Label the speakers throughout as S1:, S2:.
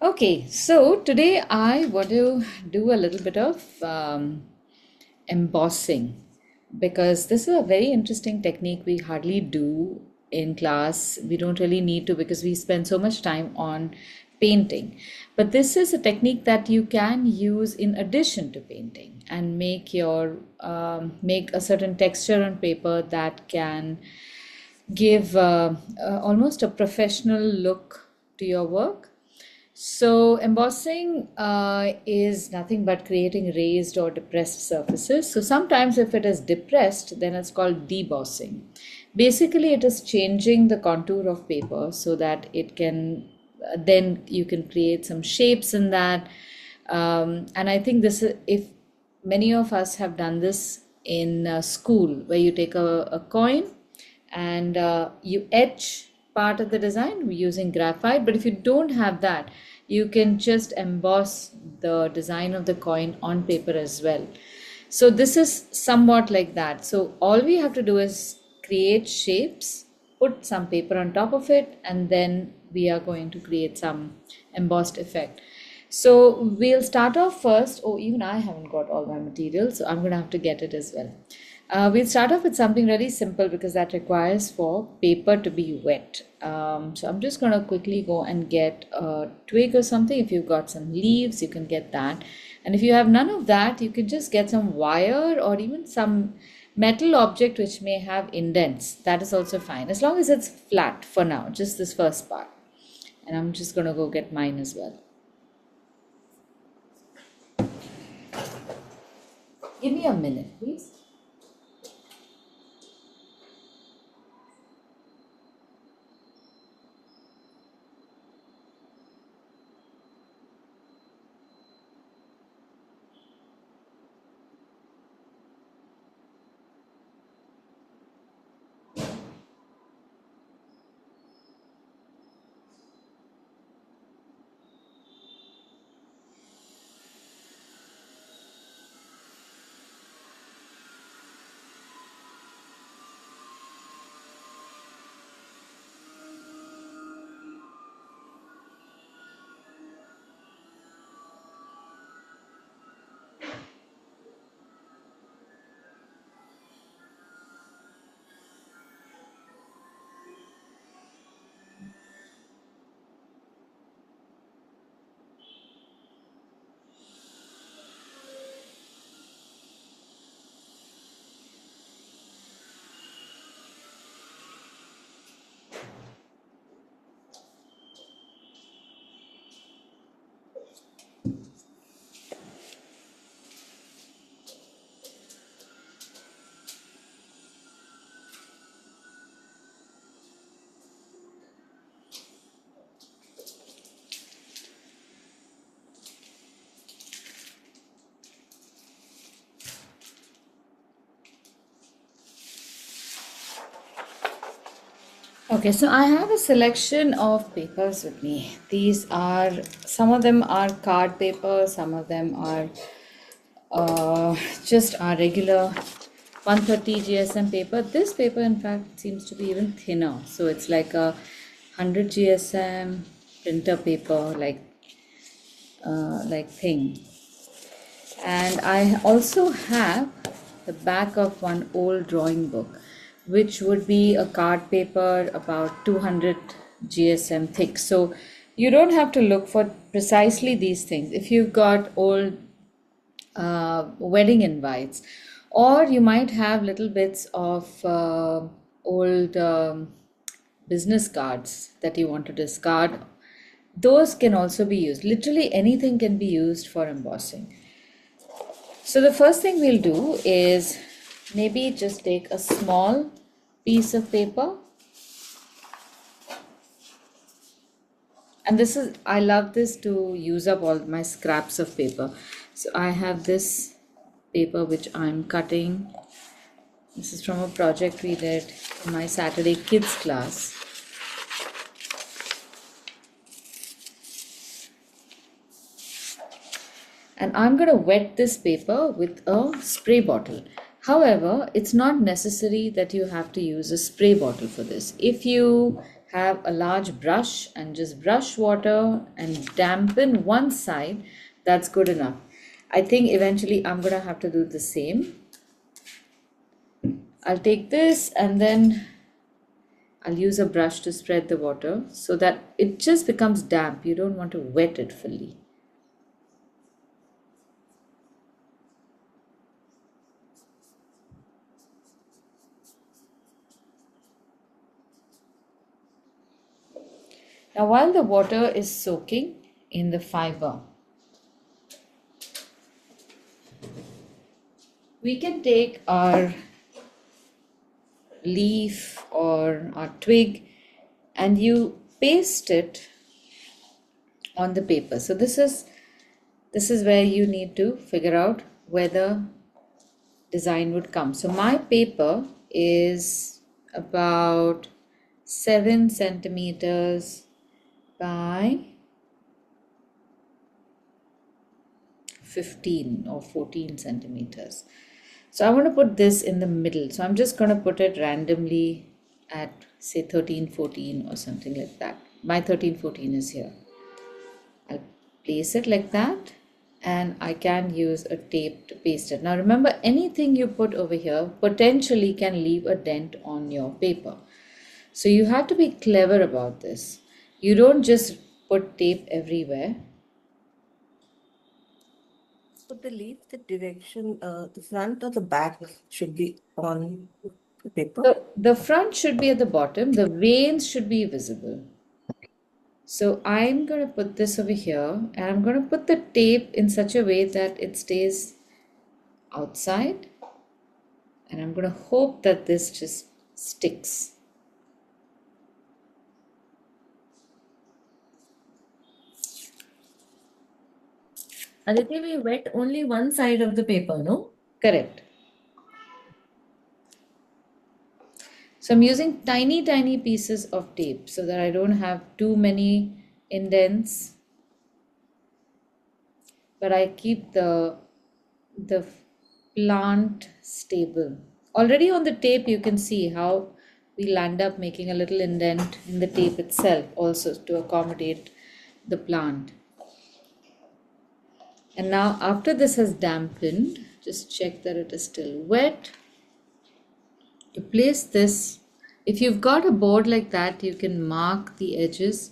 S1: Okay, so today I want to do a little bit of embossing because this is a very interesting technique we hardly do in class. We don't really need to because we spend so much time on painting. But this is a technique that you can use in addition to painting and make a certain texture on paper that can give almost a professional look to your work. So, embossing is nothing but creating raised or depressed surfaces. So, sometimes if it is depressed, then it's called debossing. Basically, it is changing the contour of paper so that it can then you can create some shapes in that. And I think this is if many of us have done this in school, where you take a coin and you etch part of the design using graphite. But if you don't have that, you can just emboss the design of the coin on paper as well. So this is somewhat like that. So all we have to do is create shapes, put some paper on top of it, and then we are going to create some embossed effect. So we'll start off first. Oh, even I haven't got all my materials, so I'm going to have to get it as well. We'll start off with something really simple because that requires for paper to be wet. So I'm just going to quickly go and get a twig or something. If you've got some leaves, you can get that. And if you have none of that, you can just get some wire or even some metal object which may have indents. That is also fine, as long as it's flat for now, just this first part. And I'm just going to go get mine as well. Give me a minute, please. Okay, so I have a selection of papers with me. Some of them are card paper, some of them are just our regular 130 GSM paper. This paper, in fact, seems to be even thinner. So it's like a 100 GSM printer paper, like thing. And I also have the back of one old drawing book, which would be a card paper about 200 GSM thick. So you don't have to look for precisely these things. If you've got old wedding invites, or you might have little bits of old business cards that you want to discard, those can also be used. Literally anything can be used for embossing. So the first thing we'll do is maybe just take a small piece of paper. And I love this to use up all my scraps of paper. So I have this paper which I'm cutting. This is from a project we did in my Saturday kids class. And I'm going to wet this paper with a spray bottle. However, it's not necessary that you have to use a spray bottle for this. If you have a large brush and just brush water and dampen one side, that's good enough. I think eventually I'm gonna have to do the same. I'll take this and then I'll use a brush to spread the water so that it just becomes damp. You don't want to wet it fully. Now, while the water is soaking in the fiber, we can take our leaf or our twig and you paste it on the paper. So this is where you need to figure out where the design would come. So my paper is about 7 centimeters by 15 or 14 centimeters. So I want to put this in the middle. So I'm just going to put it randomly at say 13, 14 or something like that. My 13, 14 is here. I'll place it like that and I can use a tape to paste it. Now remember, anything you put over here potentially can leave a dent on your paper. So you have to be clever about this. You don't just put tape everywhere.
S2: So the leaf, the direction, the front or the back should be on the paper.
S1: The front should be at the bottom. The veins should be visible. So I'm going to put this over here and I'm going to put the tape in such a way that it stays outside. And I'm going to hope that this just sticks.
S2: Aditi, we wet only one side of the paper, no?
S1: Correct. So I'm using tiny, tiny pieces of tape so that I don't have too many indents. But I keep the plant stable. Already on the tape, you can see how we'll end up making a little indent in the tape itself also to accommodate the plant. And now after this has dampened, just check that it is still wet. To place this, if you've got a board like that, you can mark the edges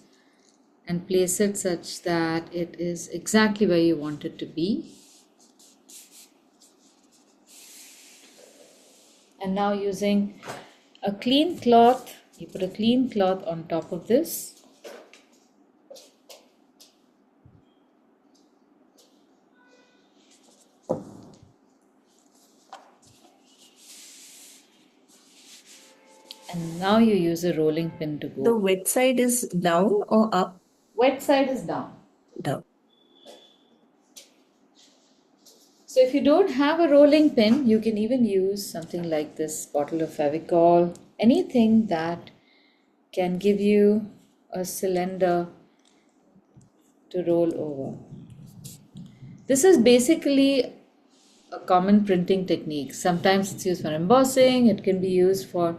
S1: and place it such that it is exactly where you want it to be. And now using a clean cloth, you put a clean cloth on top of this. And now you use a rolling pin to go.
S2: The wet side is down or up?
S1: Wet side is down.
S2: Down.
S1: So if you don't have a rolling pin, you can even use something like this bottle of Fevicol, anything that can give you a cylinder to roll over. This is basically a common printing technique. Sometimes it's used for embossing, it can be used for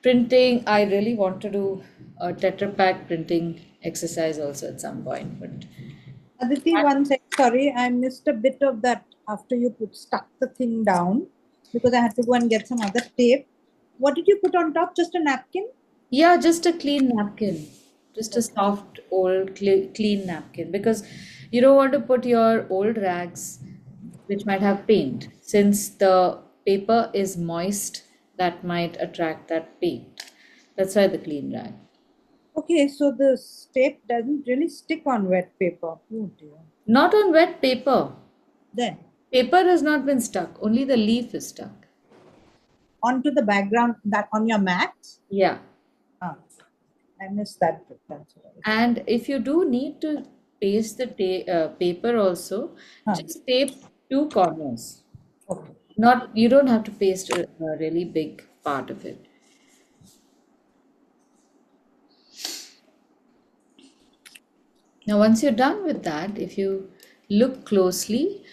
S1: printing. I really want to do a Tetra Pak printing exercise also at some point. But
S3: Aditi, one sec, sorry, I missed a bit of that after you stuck the thing down because I had to go and get some other tape. What did you put on top? Just a napkin?
S1: yeah, just a clean napkin, just a soft, old, clean napkin because you don't want to put your old rags, which might have paint. Since the paper is moist, that might attract that paint. That's why the clean rag.
S3: Okay, so this tape doesn't really stick on wet paper. Oh dear.
S1: Not on wet paper.
S3: Then
S1: Paper has not been stuck, only the leaf is stuck.
S3: onto the background, that on your mat?
S1: Yeah.
S3: Ah, I missed that bit. That's all.
S1: And if you do need to paste the paper also, just tape two corners.
S3: Okay.
S1: Not, you don't have to paste a really big part of it. Now, once you're done with that, if you look closely,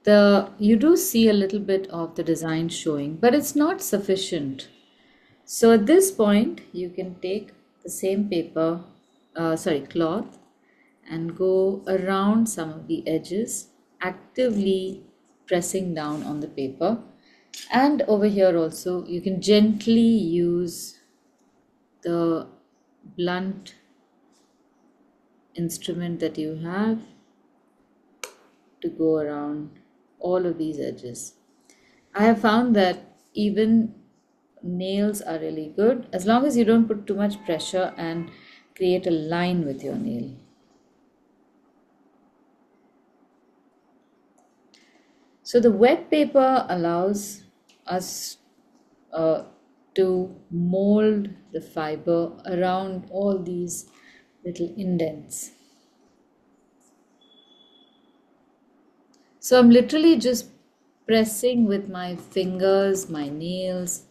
S1: you do see a little bit of the design showing, but it's not sufficient. So at this point, you can take the same paper, cloth, and go around some of the edges, actively pressing down on the paper. And over here also, you can gently use the blunt instrument that you have to go around all of these edges. I have found that even nails are really good as long as you don't put too much pressure and create a line with your nail. So the wet paper allows us uh, to mold the fiber around all these little indents. So I'm literally just pressing with my fingers, my nails,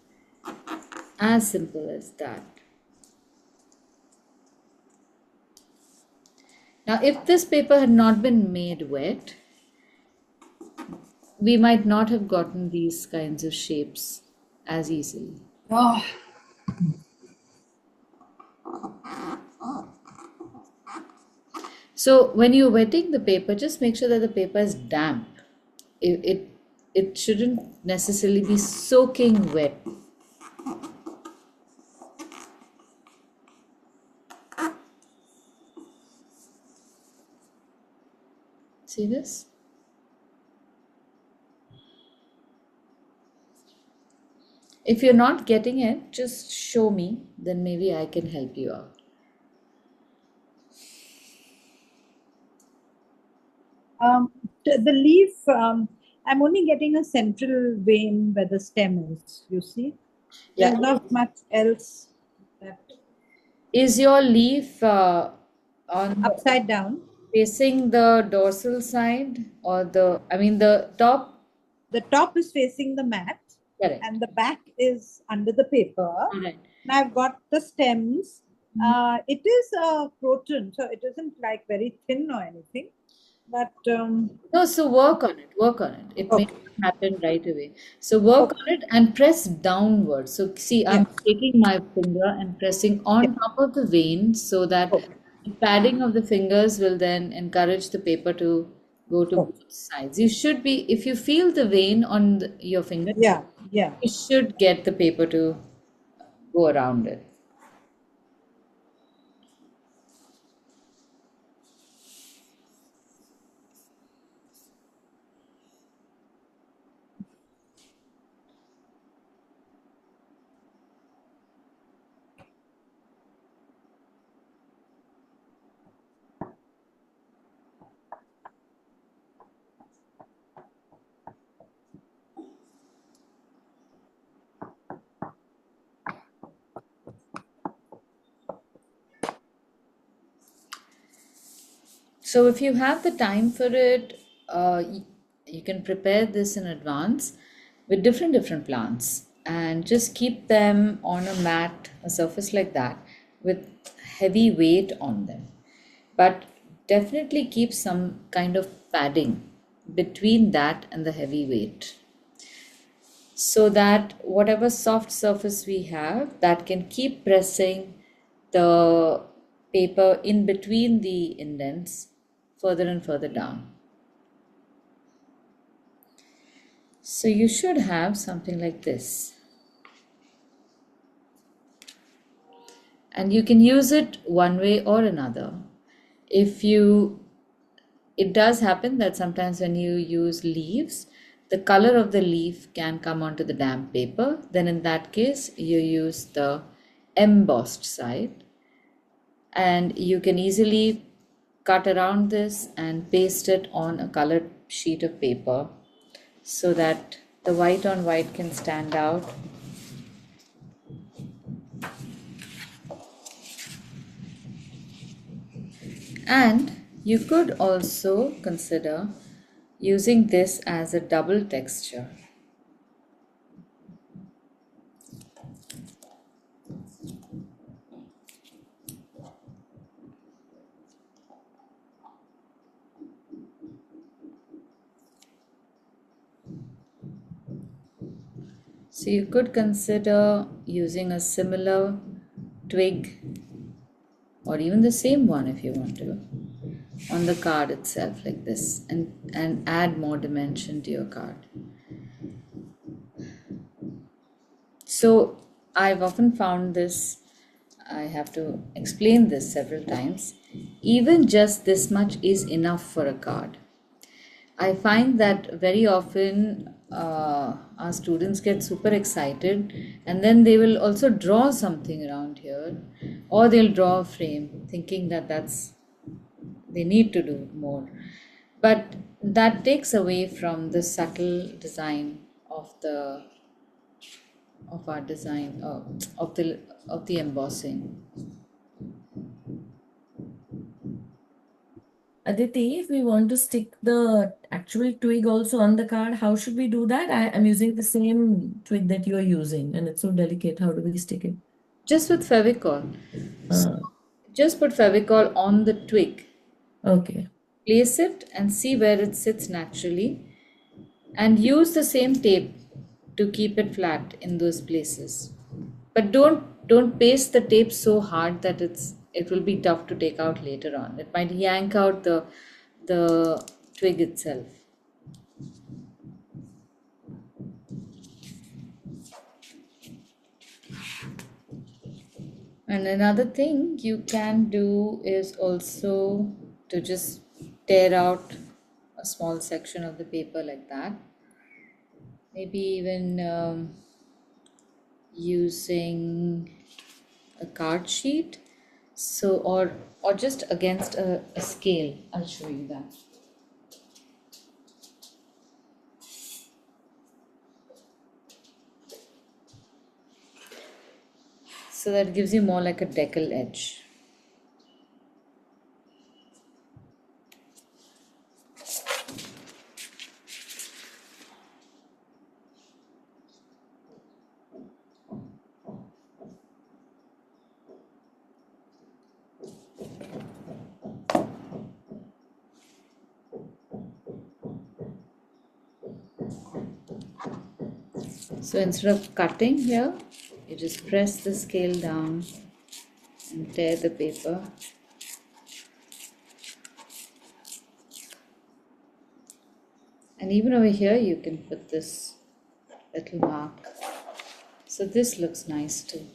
S1: as simple as that. Now, if this paper had not been made wet, we might not have gotten these kinds of shapes as easily.
S3: Oh,
S1: So when you're wetting the paper, just make sure that the paper is damp. It shouldn't necessarily be soaking wet. See this? If you're not getting it, just show me, then maybe I can help you out.
S3: the leaf, I'm only getting a central vein where the stem is, you see.
S1: Yeah.
S3: There's not much else that
S1: Is your leaf on
S3: upside down.
S1: facing the dorsal side or the top?
S3: The top is facing the mat
S1: Correct.
S3: and the back is under the paper.
S1: All right.
S3: And I've got the stems. It is a croton, so it isn't like very thin or anything. But
S1: No, so work on it. Work on it. It may
S3: okay,
S1: not happen right away. So work
S3: okay,
S1: on it and press downward. So see,
S3: yeah,
S1: I'm taking my finger and pressing
S3: yeah,
S1: on top of the vein so that
S3: okay,
S1: the padding of the fingers will then encourage the paper to go to
S3: okay.
S1: both sides. You should be, if you feel the vein on your finger,
S3: Yeah, yeah.
S1: you should get the paper to go around it. So if you have the time for it, you can prepare this in advance with different plants and just keep them on a mat, a surface like that, with heavy weight on them. But definitely keep some kind of padding between that and the heavy weight so that whatever soft surface we have that can keep pressing the paper in between the indents further and further down. So you should have something like this, and you can use it one way or another. If you It does happen that sometimes when you use leaves, the color of the leaf can come onto the damp paper. Then in that case, you use the embossed side, and you can easily cut around this and paste it on a colored sheet of paper so that the white on white can stand out. And you could also consider using this as a double texture. So you could consider using a similar twig or even the same one if you want to, on the card itself like this, and add more dimension to your card. So I've often found this, I have to explain this several times. Even just this much is enough for a card. I find that very often our students get super excited and then they will also draw something around here, or they'll draw a frame thinking that they need to do more. But that takes away from the subtle design of our design of the embossing.
S4: Aditi, if we want to stick the actual twig also on the card, how should we do that? I'm using the same twig that you're using, and it's so delicate. How do we stick it?
S1: Just with Fevicol.
S4: Uh,
S1: Just put Fevicol on the twig.
S4: okay.
S1: Place it and see where it sits naturally, and use the same tape to keep it flat in those places. But don't paste the tape so hard that it will be tough to take out later on. It might yank out the twig itself. And another thing you can do is also to just tear out a small section of the paper like that. Maybe even using a card sheet, so or just against a scale. I'll show you that. So that gives you more like a decal edge. So instead of cutting here, you just press the scale down and tear the paper. And even over here, you can put this little mark. So this looks nice too.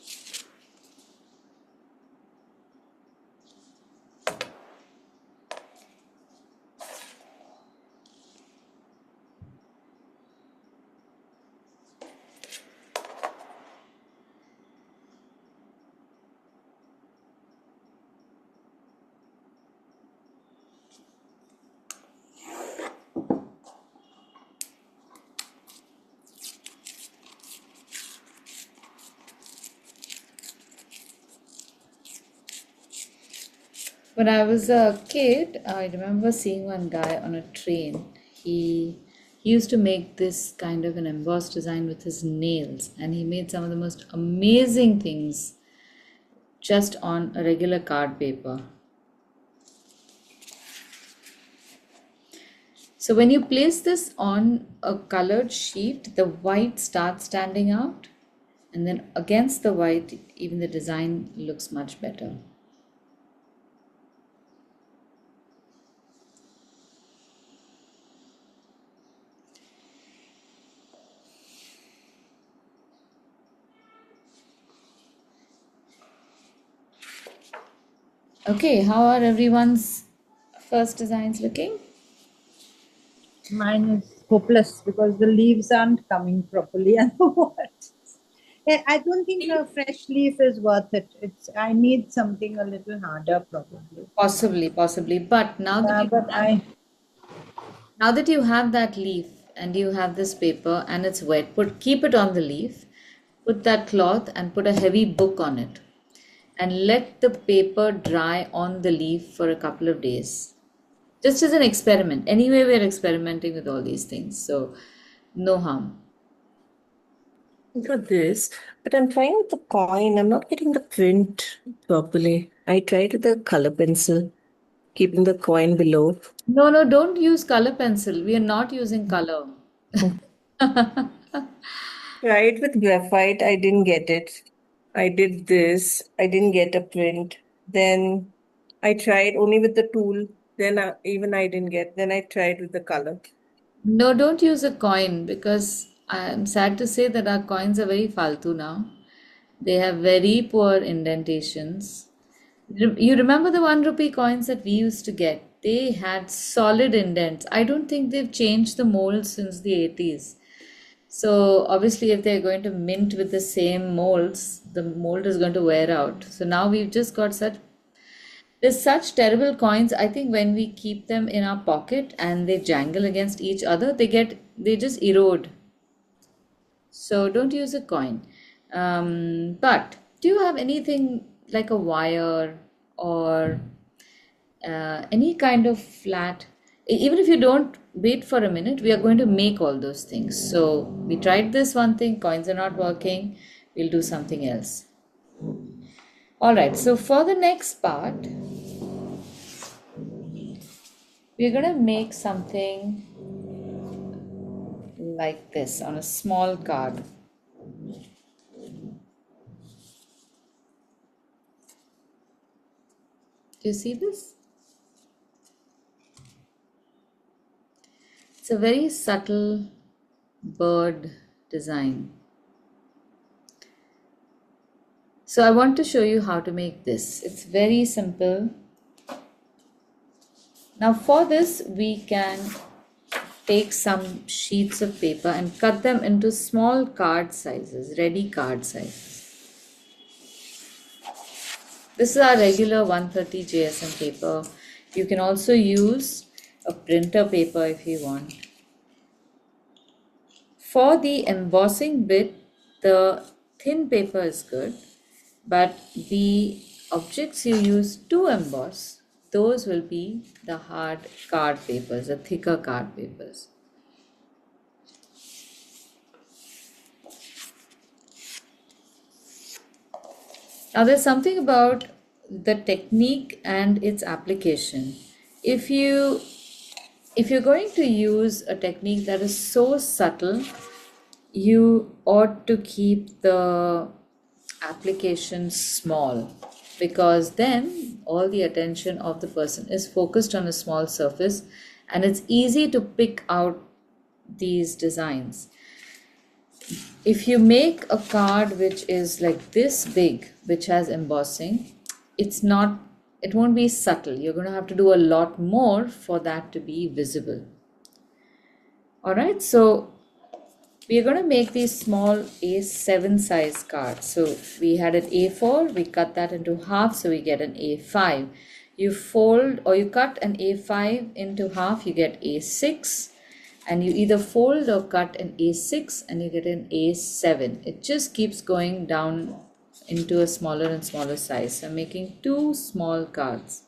S1: When I was a kid, I remember seeing one guy on a train. He used to make this kind of an embossed design with his nails, and he made some of the most amazing things just on a regular card paper. So when you place this on a colored sheet, the white starts standing out, and then against the white, even the design looks much better. Okay, how are everyone's first designs looking?
S3: Mine is hopeless because the leaves aren't coming properly. And what? I don't think a fresh leaf is worth it. I need something a little harder, probably.
S1: Possibly. But now that you have that leaf and you have this paper and it's wet, keep it on the leaf, put that cloth and put a heavy book on it, and let the paper dry on the leaf for a couple of days. Just as an experiment. Anyway, we're experimenting with all these things, so no harm.
S2: Got this, but I'm trying with the coin. I'm not getting the print properly. I tried with the color pencil, keeping the coin below.
S1: No, don't use color pencil. We are not using color.
S2: Tried with graphite. I didn't get it. I did this. I didn't get a print. Then I tried only with the tool. Then even I didn't get. Then I tried with the color.
S1: No, don't use a coin because I'm sad to say that our coins are very faltu now. They have very poor indentations. You remember the 1 rupee coins that we used to get? They had solid indents. I don't think they've changed the mold since the 80s. So obviously, if they're going to mint with the same molds, the mold is going to wear out. So now we've just got there's such terrible coins. I think when we keep them in our pocket and they jangle against each other, they just erode. So don't use a coin. But do you have anything like a wire or any kind of flat? Even if you don't wait for a minute, we are going to make all those things. So we tried this one thing, coins are not working. We'll do something else. All right. So for the next part, we're going to make something like this on a small card. Do you see this? It's a very subtle bird design. So I want to show you how to make this. It's very simple. Now for this, we can take some sheets of paper and cut them into small card sizes, ready card sizes. This is our regular 130 JSM paper. You can also use a printer paper if you want. For the embossing bit, the thin paper is good, but the objects you use to emboss, those will be the hard card papers, the thicker card papers. Now, there's something about the technique and its application. If you're going to use a technique that is so subtle, you ought to keep the application small, because then all the attention of the person is focused on a small surface and it's easy to pick out these designs. If you make a card which is like this big, which has embossing, it won't be subtle. You're going to have to do a lot more for that to be visible. All right, so we are going to make these small A7 size cards. So we had an A4, we cut that into half, so we get an A5. You fold or you cut an A5 into half, you get A6. And you either fold or cut an A6 and you get an A7. It just keeps going down into a smaller and smaller size. So I'm making 2 small cards.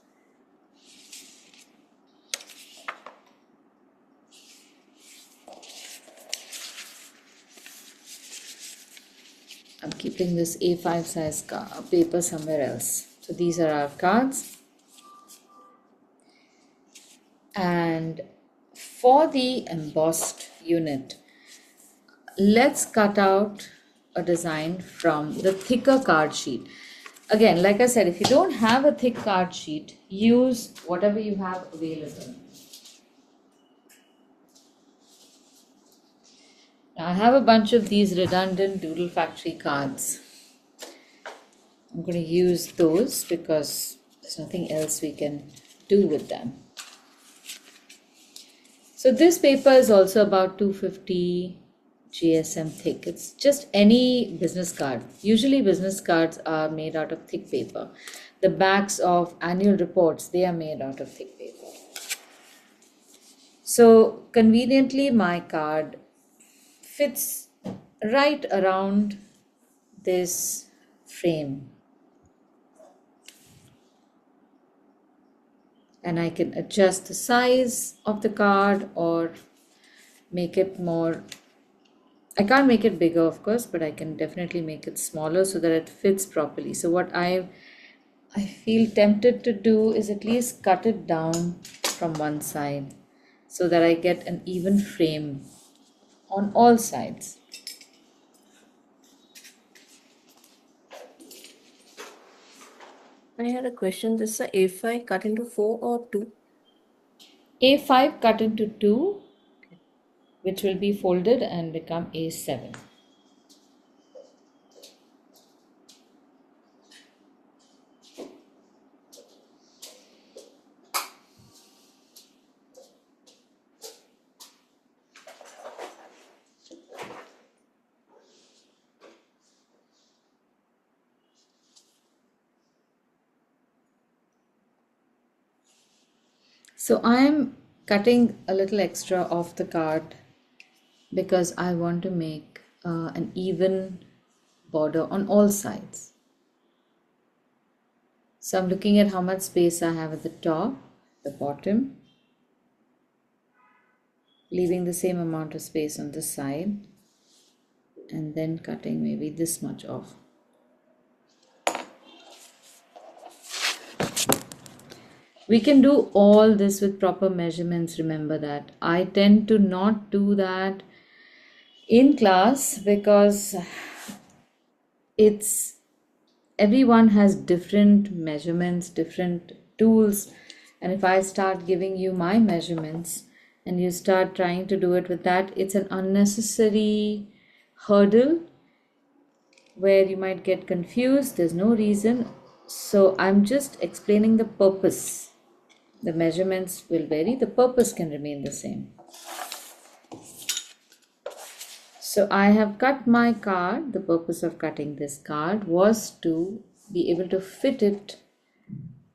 S1: I'm keeping this A5 size paper somewhere else. So these are our cards. And for the embossed unit, let's cut out a design from the thicker card sheet. Again, like I said, if you don't have a thick card sheet, use whatever you have available. Now, I have a bunch of these redundant Doodle Factory cards. I'm going to use those because there's nothing else we can do with them. So this paper is also about 250 GSM thick. It's just any business card. Usually business cards are made out of thick paper. The backs of annual reports, they are made out of thick paper. So conveniently my card fits right around this frame. And I can adjust the size of the card or make it more. I can't make it bigger, of course, but I can definitely make it smaller so that it fits properly. So what I feel tempted to do is at least cut it down from one side so that I get an even frame on all sides.
S2: I had a question. This is a A5 cut into 4 or 2?
S1: A5 cut into 2, which will be folded and become A7. So I am cutting a little extra off the card because I want to make an even border on all sides. So I'm looking at how much space I have at the top, the bottom, leaving the same amount of space on the side, and then cutting maybe this much off. We can do all this with proper measurements, remember that. I tend to not do that in class because it's everyone has different measurements, different tools, and if I start giving you my measurements and you start trying to do it with that, it's an unnecessary hurdle where you might get confused. There's no reason. So I'm just explaining the purpose. The measurements will vary, the purpose can remain the same. So I have cut my card. The purpose of cutting this card was to be able to fit it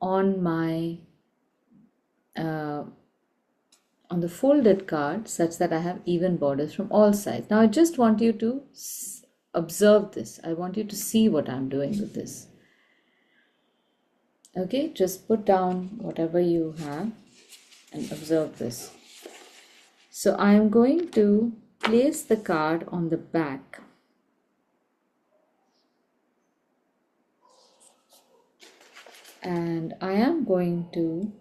S1: on my on the folded card such that I have even borders from all sides. Now I just want you to observe this. I want you to see what I'm doing with this. Okay, just put down whatever you have and observe this. So I am going to place the card on the back. And I am going to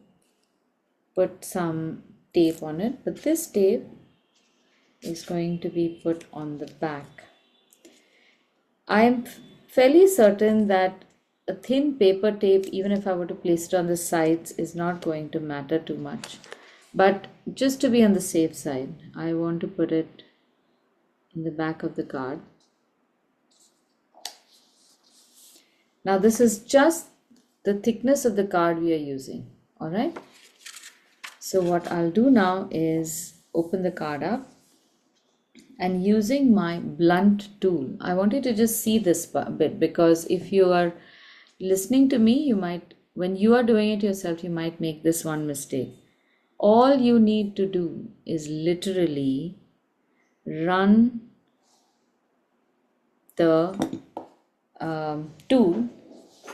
S1: put some tape on it, but this tape is going to be put on the back. I am fairly certain that a thin paper tape, even if I were to place it on the sides, is not going to matter too much. But just to be on the safe side, I want to put it in the back of the card. Now this is just the thickness of the card we are using, all right? So what I'll do now is open the card up, and using my blunt tool, I want you to just see this bit, because if you are listening to me, you might, when you are doing it yourself, you might make this one mistake. All you need to do is literally run the tool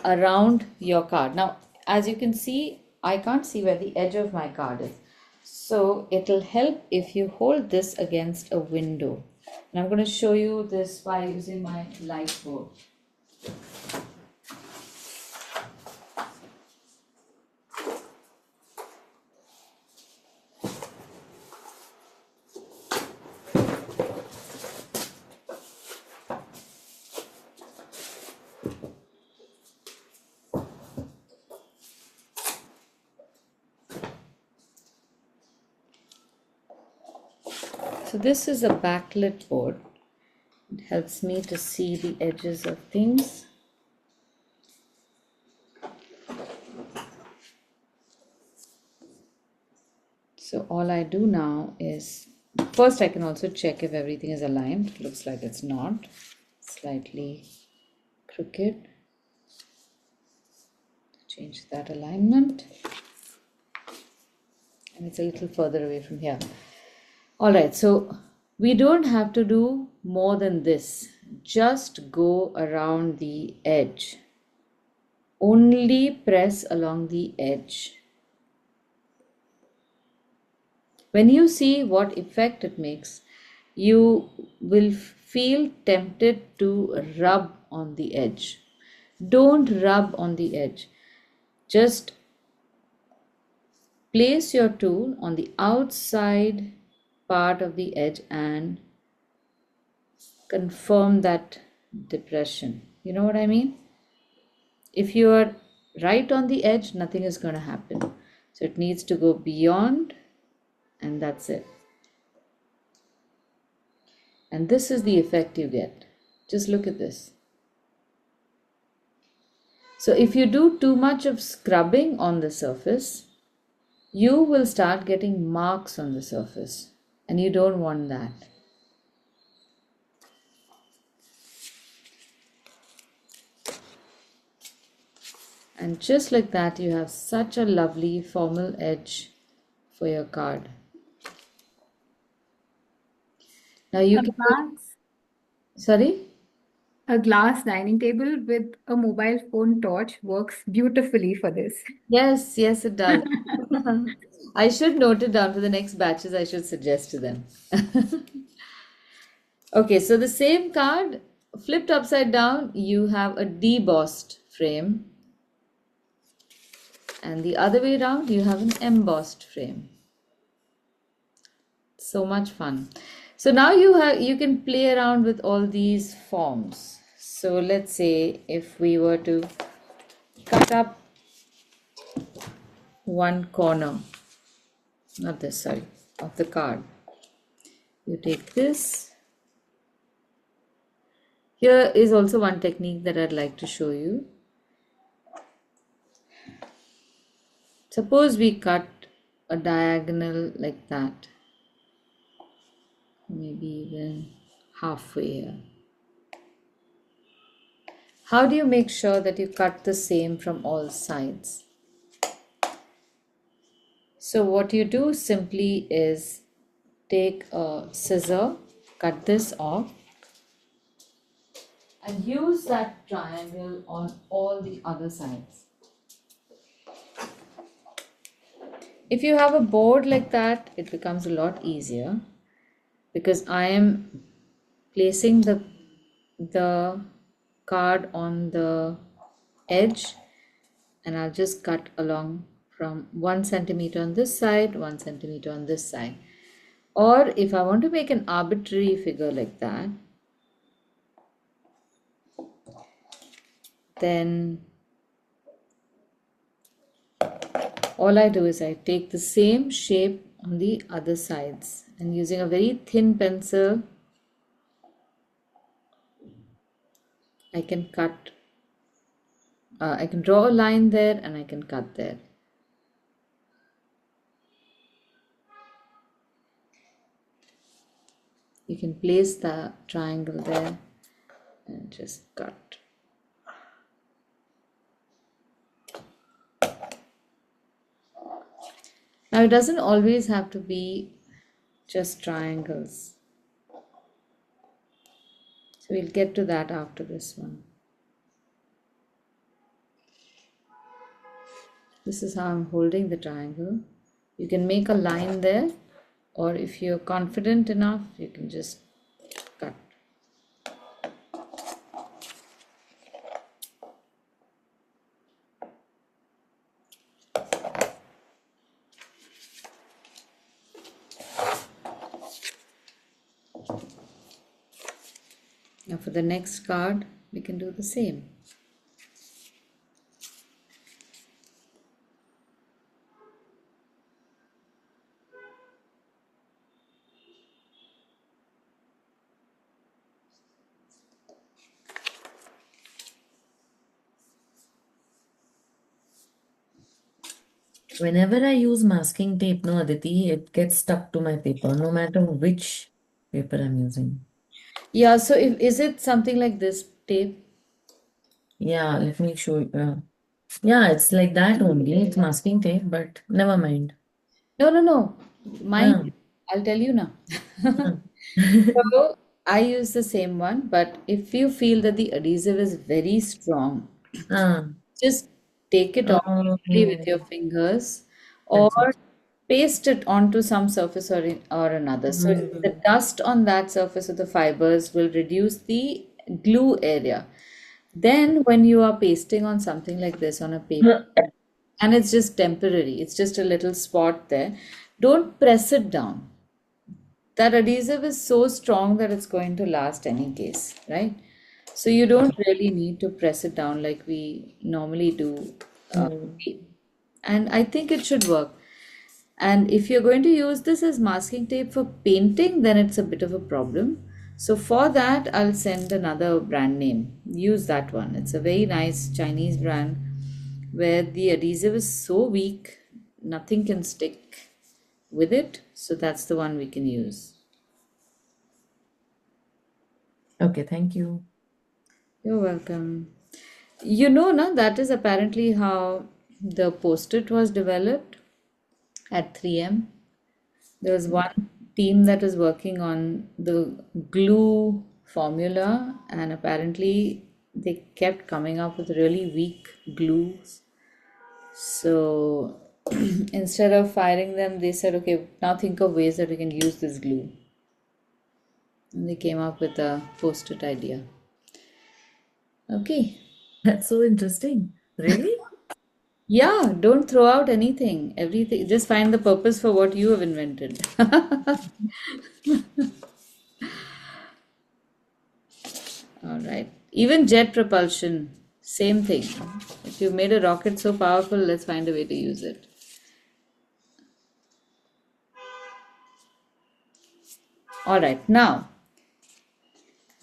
S1: around your card. Now, as you can see, I can't see where the edge of my card is. So it'll help if you hold this against a window. And I'm going to show you this by using my light board. So this is a backlit board. It helps me to see the edges of things. So all I do now is, first I can also check if everything is aligned. It looks like it's not. Slightly crooked. Change that alignment. And it's a little further away from here. All right, so we don't have to do more than this. Just go around the edge. Only press along the edge. When you see what effect it makes, you will feel tempted to rub on the edge. Don't rub on the edge. Just place your tool on the outside part of the edge and confirm that depression. You know what I mean? If you are right on the edge, nothing is going to happen. So it needs to go beyond, and that's it. And this is the effect you get. Just look at this. So if you do too much of scrubbing on the surface, you will start getting marks on the surface, and you don't want that. And just like that, you have such a lovely formal edge for your card. Now you
S5: A
S1: can
S5: glass,
S1: sorry?
S5: a glass dining table with a mobile phone torch works beautifully for this.
S1: Yes, yes, it does. I should note it down for the next batches. I should suggest to them. Okay, so the same card flipped upside down, you have a debossed frame, and the other way around, you have an embossed frame. So much fun. So now you can play around with all these forms. So let's say if we were to cut up one corner, not this, sorry, of the card. You take this. Here is also one technique that I'd like to show you. Suppose we cut a diagonal like that, maybe even halfway here. How do you make sure that you cut the same from all sides? So what you do simply is take a scissor, cut this off, and use that triangle on all the other sides. If you have a board like that, it becomes a lot easier because I am placing the card on the edge, and I'll just cut along from 1 centimeter on this side, 1 centimeter on this side. Or if I want to make an arbitrary figure like that, then all I do is I take the same shape on the other sides, and using a very thin pencil, I can cut, I can draw a line there and I can cut there. You can place the triangle there and just cut. Now it doesn't always have to be just triangles. So we'll get to that after this one. This is how I'm holding the triangle. You can make a line there, or if you're confident enough, you can just cut. Now for the next card, we can do the same.
S4: Whenever I use masking tape, no, Aditi, it gets stuck to my paper, no matter which paper I'm using.
S1: Yeah, so is it something like this tape?
S4: Yeah, let me show you. Yeah, it's like that only. It's masking tape, but never mind.
S1: No. Mine,
S4: Ah,
S1: I'll tell you now.
S4: ah.
S1: So I use the same one, but if you feel that the adhesive is very strong,
S4: Ah,
S1: just take it off carefully with your
S4: oh,
S1: fingers, or
S4: that's it.
S1: paste it onto some surface or another. So the
S4: Mm.
S1: dust on that surface of the fibers will reduce the glue area. Then when you are pasting on something like this on a paper, and it's just temporary, it's just a little spot there, don't press it down. That adhesive is so strong that it's going to last any case, right? So you don't really need to press it down like we normally do
S4: Mm.
S1: And I think it should work. And if you're going to use this as masking tape for painting, then it's a bit of a problem. So for that, I'll send another brand name. Use that one. It's a very nice Chinese brand where the adhesive is so weak, nothing can stick with it. So that's the one we can use.
S4: Okay, thank you.
S1: You're welcome. You know, na, that is apparently how the post-it was developed at 3M. There was one team that was working on the glue formula, and apparently they kept coming up with really weak glues. So instead of firing them, they said, okay, now think of ways that we can use this glue. And they came up with a post-it idea. Okay.
S4: That's so interesting. Really?
S1: Yeah, don't throw out anything. Everything, just find the purpose for what you have invented. All right. Even jet propulsion, same thing. If you made a rocket so powerful, let's find a way to use it. All right. Now,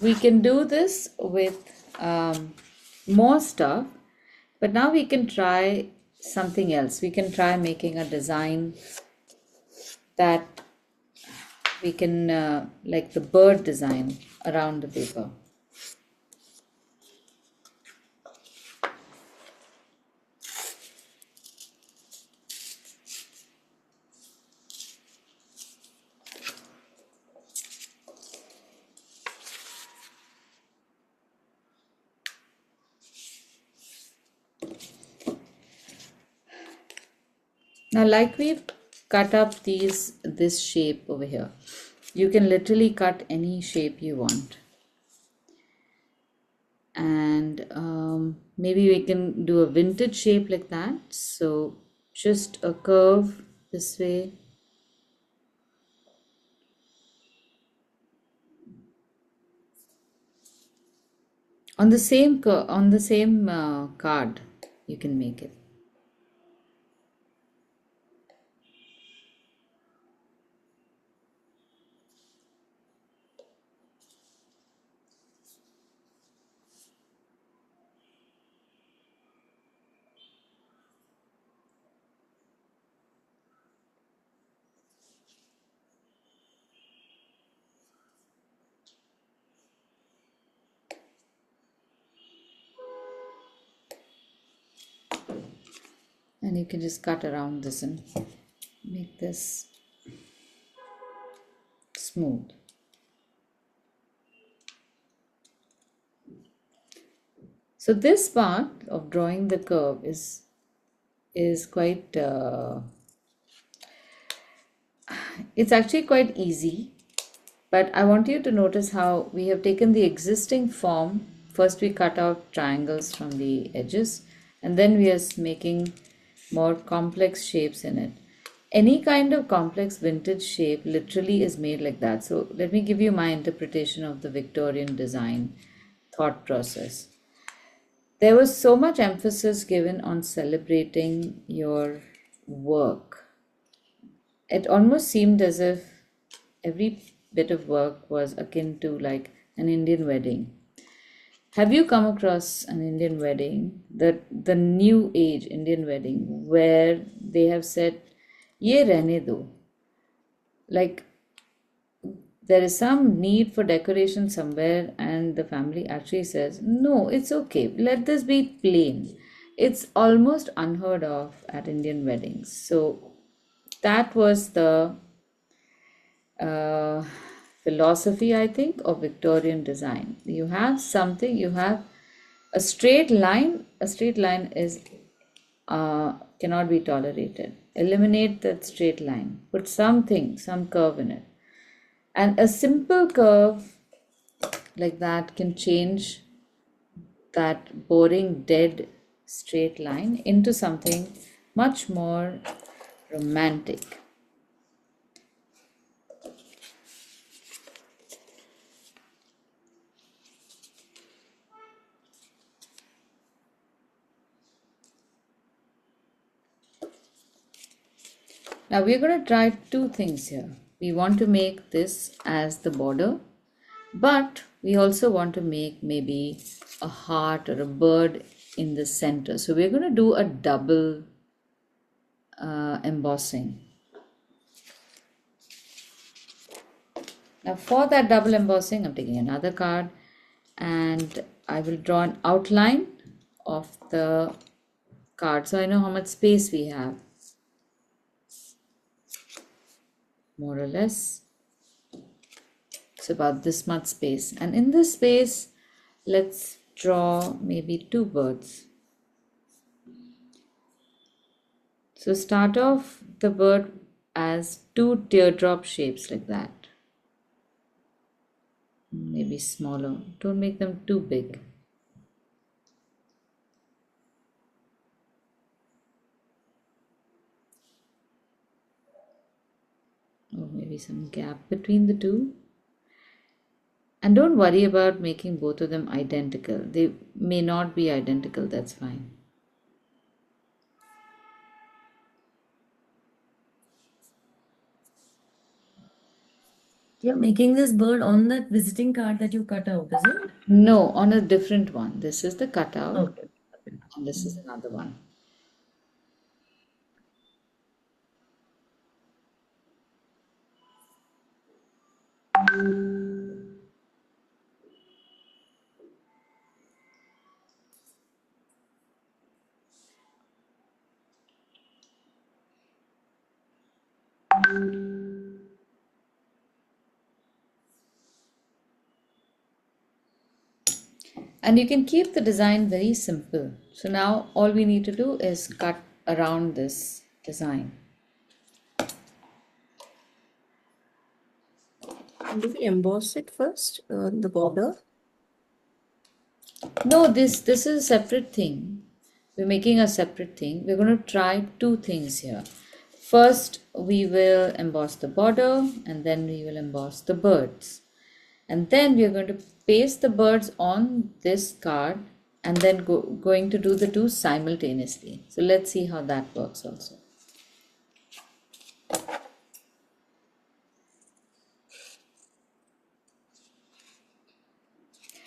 S1: we can do this with more stuff, but now we can try something else. We can try making a design that we can, like the bird design around the paper. Now, like we've cut up this shape over here, you can literally cut any shape you want. And maybe we can do a vintage shape like that. So just a curve this way. On the same card, you can make it. And you can just cut around this and make this smooth. So this part of drawing the curve is quite it's actually quite easy, but I want you to notice how we have taken the existing form. First we cut out triangles from the edges, and then we are making more complex shapes in it. Any kind of complex vintage shape literally is made like that. So let me give you my interpretation of the Victorian design thought process. There was so much emphasis given on celebrating your work. It almost seemed as if every bit of work was akin to like an Indian wedding. Have you come across an Indian wedding, the new age Indian wedding, where they have said, "Ye rehne do," like there is some need for decoration somewhere, and the family actually says, "No, it's okay. Let this be plain." It's almost unheard of at Indian weddings. So that was the uh, philosophy, I think, of Victorian design. You have something, you have a straight line. A straight line is cannot be tolerated. Eliminate that straight line. Put something, some curve in it. And a simple curve like that can change that boring, dead straight line into something much more romantic. Now we're going to try two things here. We want to make this as the border, but we also want to make maybe a heart or a bird in the center. So we're going to do a double embossing. Now for that double embossing, I'm taking another card and I will draw an outline of the card so I know how much space we have, more or less. It's about this much space, and in this space let's draw maybe two birds. So start off the bird as two teardrop shapes like that, maybe smaller, don't make them too big. Or maybe some gap between the two. And don't worry about making both of them identical. They may not be identical, that's fine.
S4: You're making this bird on that visiting card that you cut out, is it?
S1: No, on a different one. This is the cutout,
S4: Okay.
S1: and this is another one. And you can keep the design very simple. So now all we need to do is cut around this design.
S2: Do we emboss it first on the border?
S1: No, this is a separate thing. We're making a separate thing. We're going to try two things here. First, we will emboss the border, and then we will emboss the birds. And then we are going to paste the birds on this card and then going to do the two simultaneously. So let's see how that works also.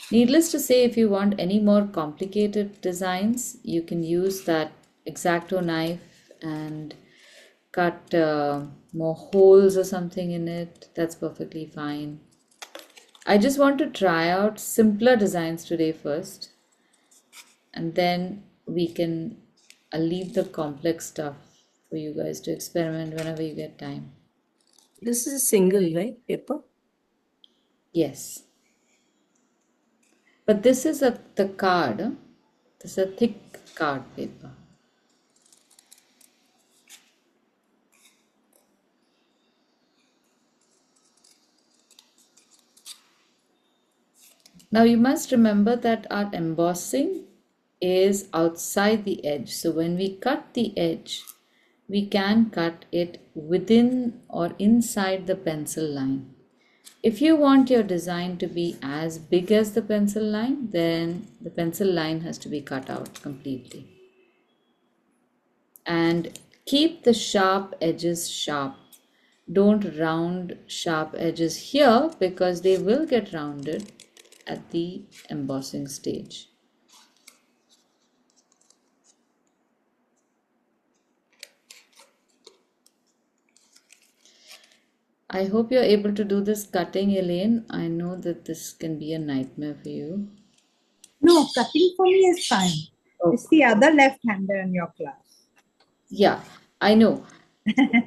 S1: Needless to say, if you want any more complicated designs, you can use that X-Acto knife and cut more holes or something in it. That's perfectly fine. I just want to try out simpler designs today first, and then we can leave the complex stuff for you guys to experiment whenever you get time.
S2: This is a single, right, paper?
S1: Yes. But this is the card. This is a thick card paper. Now you must remember that our embossing is outside the edge. So when we cut the edge, we can cut it within or inside the pencil line. If you want your design to be as big as the pencil line, then the pencil line has to be cut out completely. And keep the sharp edges sharp. Don't round sharp edges here because they will get rounded at the embossing stage. I hope you're able to do this cutting, Elaine. I know that this can be a nightmare for you.
S3: No, cutting for me is fine.
S1: Oh.
S3: It's the other left-hander in your class.
S1: Yeah, I know.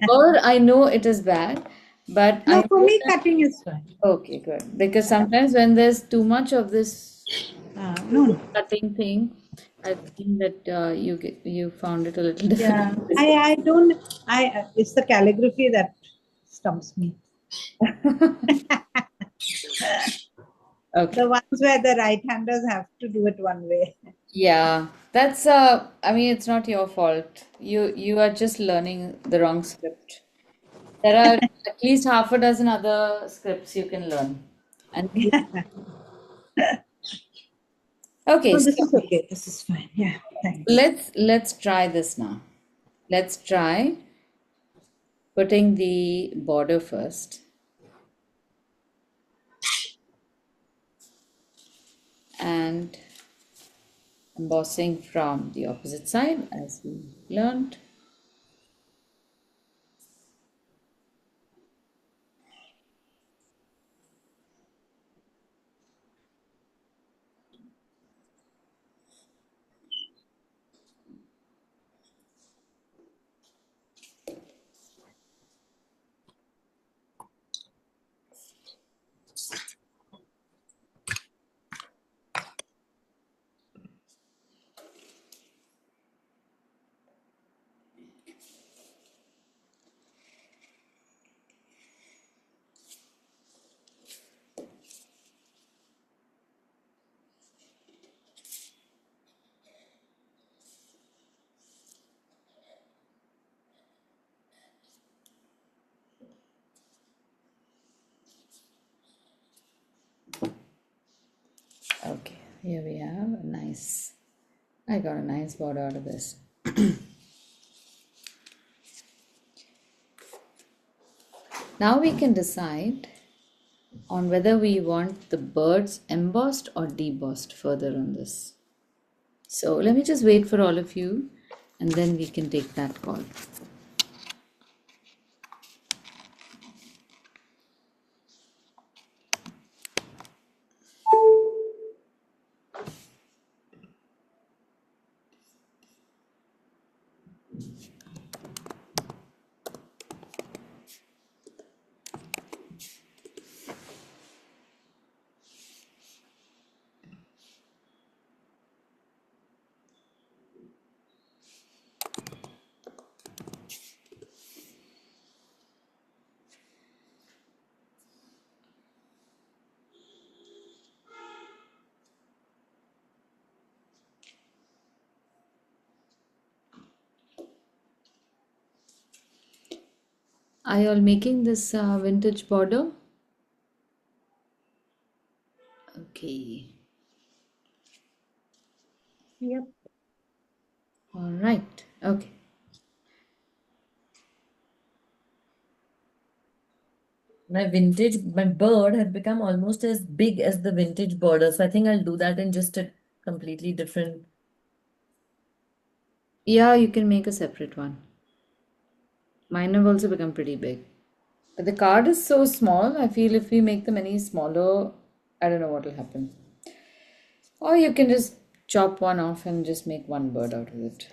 S1: Or I know it is bad, but
S3: No,
S1: I
S3: for
S1: know
S3: me,
S1: that.
S3: cutting is fine.
S1: Okay, good. Because sometimes when there's too much of this
S3: No.
S1: cutting thing, I think that you found it a little
S3: Yeah,
S1: difficult.
S3: I don't. It's the calligraphy that stumps me.
S1: Okay.
S3: The ones where the right-handers have to do it one way.
S1: Yeah, that's I mean it's not your fault. You are just learning the wrong script. There are at least half a dozen other scripts you can learn. And okay,
S3: No,
S1: so
S3: this is okay. This is fine. Yeah, thanks.
S1: let's try this now. Let's try putting the border first and embossing from the opposite side as we learned. Okay, here we have a nice, I got a nice border out of this. Now we can decide on whether we want the birds embossed or debossed further on this. So let me just wait for all of you and then we can take that call. Are you all making this vintage border? Okay.
S2: Yep.
S1: All right. Okay.
S4: My bird has become almost as big as the vintage border. So I think I'll do that in just a completely different.
S1: Yeah, you can make a separate one. Mine have also become pretty big. But the card is so small, I feel if we make them any smaller, I don't know what will happen. Or you can just chop one off and just make one bird out of it.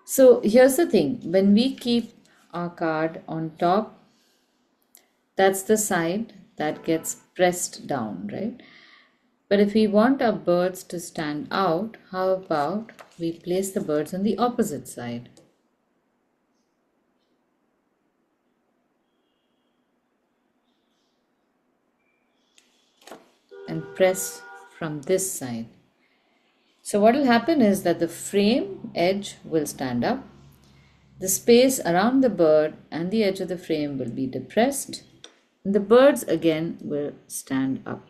S1: So here's the thing, when we keep our card on top, that's the side that gets pressed down, right? But if we want our birds to stand out, how about we place the birds on the opposite side? And press from this side. So what will happen is that the frame edge will stand up. The space around the bird and the edge of the frame will be depressed. And the birds again will stand up.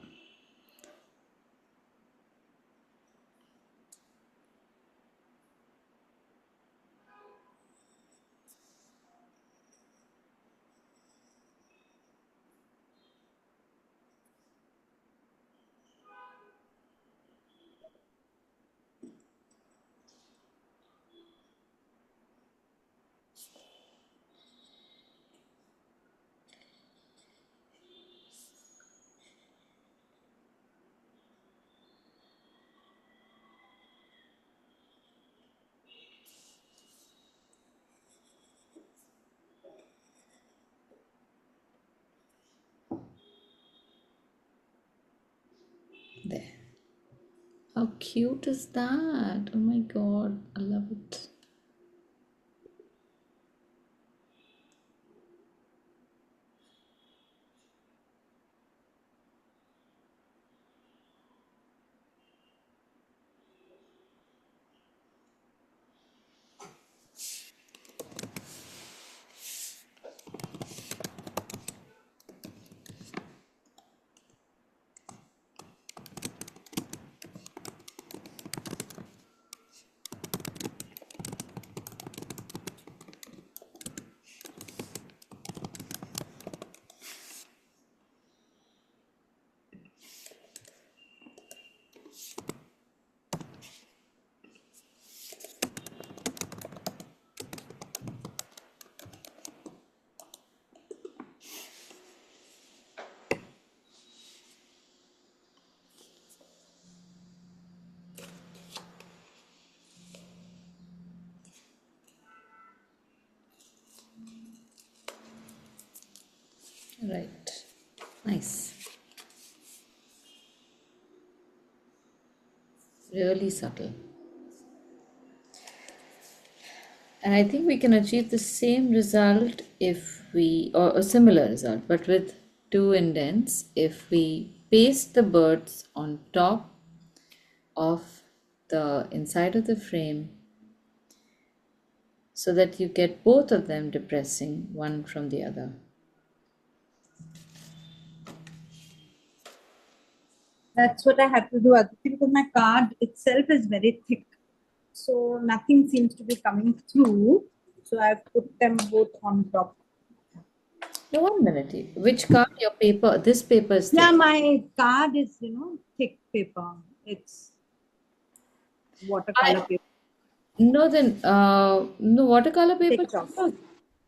S1: There. How cute is that? Oh my god, I love it. Right. Nice. Really subtle. And I think we can achieve the same result if we, or a similar result, but with two indents, if we paste the birds on top of the inside of the frame so that you get both of them depressing one from the other.
S3: That's what I had to do, Aditi, because my card itself is very thick. So nothing seems to be coming through. So I've put them both on top.
S1: No, 1 minute. Which card? Your paper? This paper is
S3: Yeah,
S1: thick.
S3: my card is, thick paper. It's watercolor paper.
S1: No, then, no, watercolor
S3: Take
S1: paper
S3: it
S1: should
S3: off.
S1: work.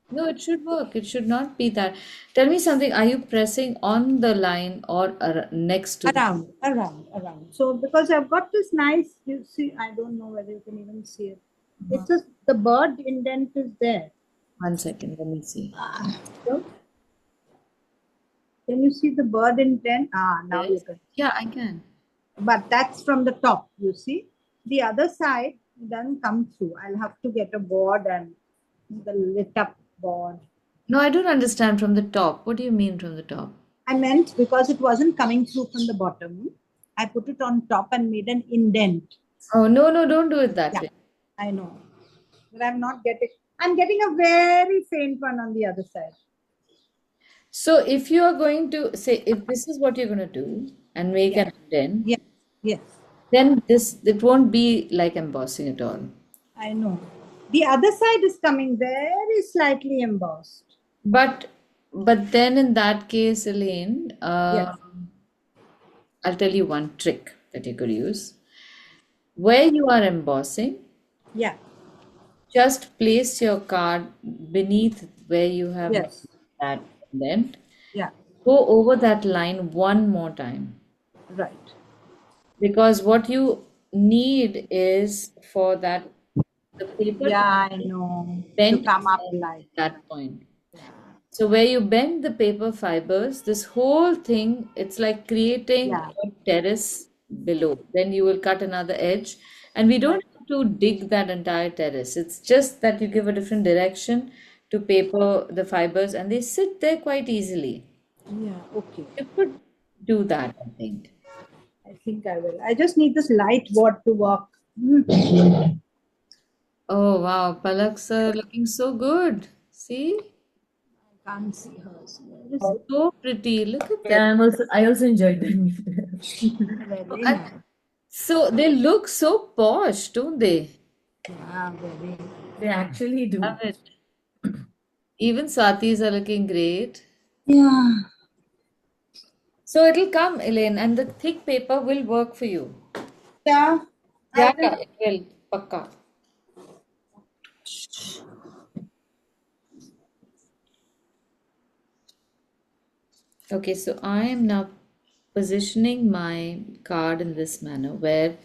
S1: No, it should work. It should not be that. Tell me something. Are you pressing on the line or next to the?
S3: Around. So because I've got this nice, you see, I don't know whether you can even see it. It's just the bird indent is there.
S1: 1 second. Let me see.
S3: So can you see the bird indent? Now you
S1: Yes.
S3: can.
S1: Yeah, I can.
S3: But that's from the top, you see. The other side doesn't come through. I'll have to get a board and the lit up board.
S1: No, I don't understand from the top. What do you mean from the top?
S3: I meant because it wasn't coming through from the bottom, I put it on top and made an indent.
S1: Oh, no, no, don't do it that
S3: Yeah,
S1: way.
S3: I know. But I'm not getting, I'm getting a very faint one on the other side.
S1: So if you are going to say, if this is what you're going to do and make
S3: Yeah.
S1: an indent,
S3: Yes, yes,
S1: then it won't be like embossing at all.
S3: I know. The other side is coming very slightly embossed.
S1: But then in that case, Elaine,
S3: Yes.
S1: I'll tell you one trick that you could use. Where you are embossing,
S3: Yeah.
S1: just place your card beneath where you have made
S3: Yes.
S1: that indent.
S3: Yeah.
S1: Go over that line one more time.
S3: Right.
S1: Because what you need is for the paper to
S3: Yeah, I know. To
S1: bend
S3: come up like
S1: at that point. So where you bend the paper fibers, this whole thing, it's like creating
S3: yeah.
S1: a terrace below. Then you will cut another edge. And we don't
S3: Right.
S1: have to dig that entire terrace. It's just that you give a different direction to paper, the fibers, and they sit there quite easily.
S3: Yeah. Okay.
S1: You could do that, I think.
S3: I think I will. I just need this light board to work. I
S1: Oh wow, Palaks are looking so good. See?
S3: can't see hers. Where is it?
S1: So pretty. Look at that.
S4: Yeah, I also enjoyed them.
S3: Very
S1: And
S3: nice.
S1: so they look so posh, don't they?
S3: Yeah, very.
S4: They actually do.
S1: Love it. Even Swatis are looking great.
S3: Yeah.
S1: So it'll come, Elaine, and the thick paper will work for you.
S3: Yeah. I
S1: Yeah,
S3: will.
S1: yeah, it will. Pakka. Okay, so I am now positioning my card in this manner where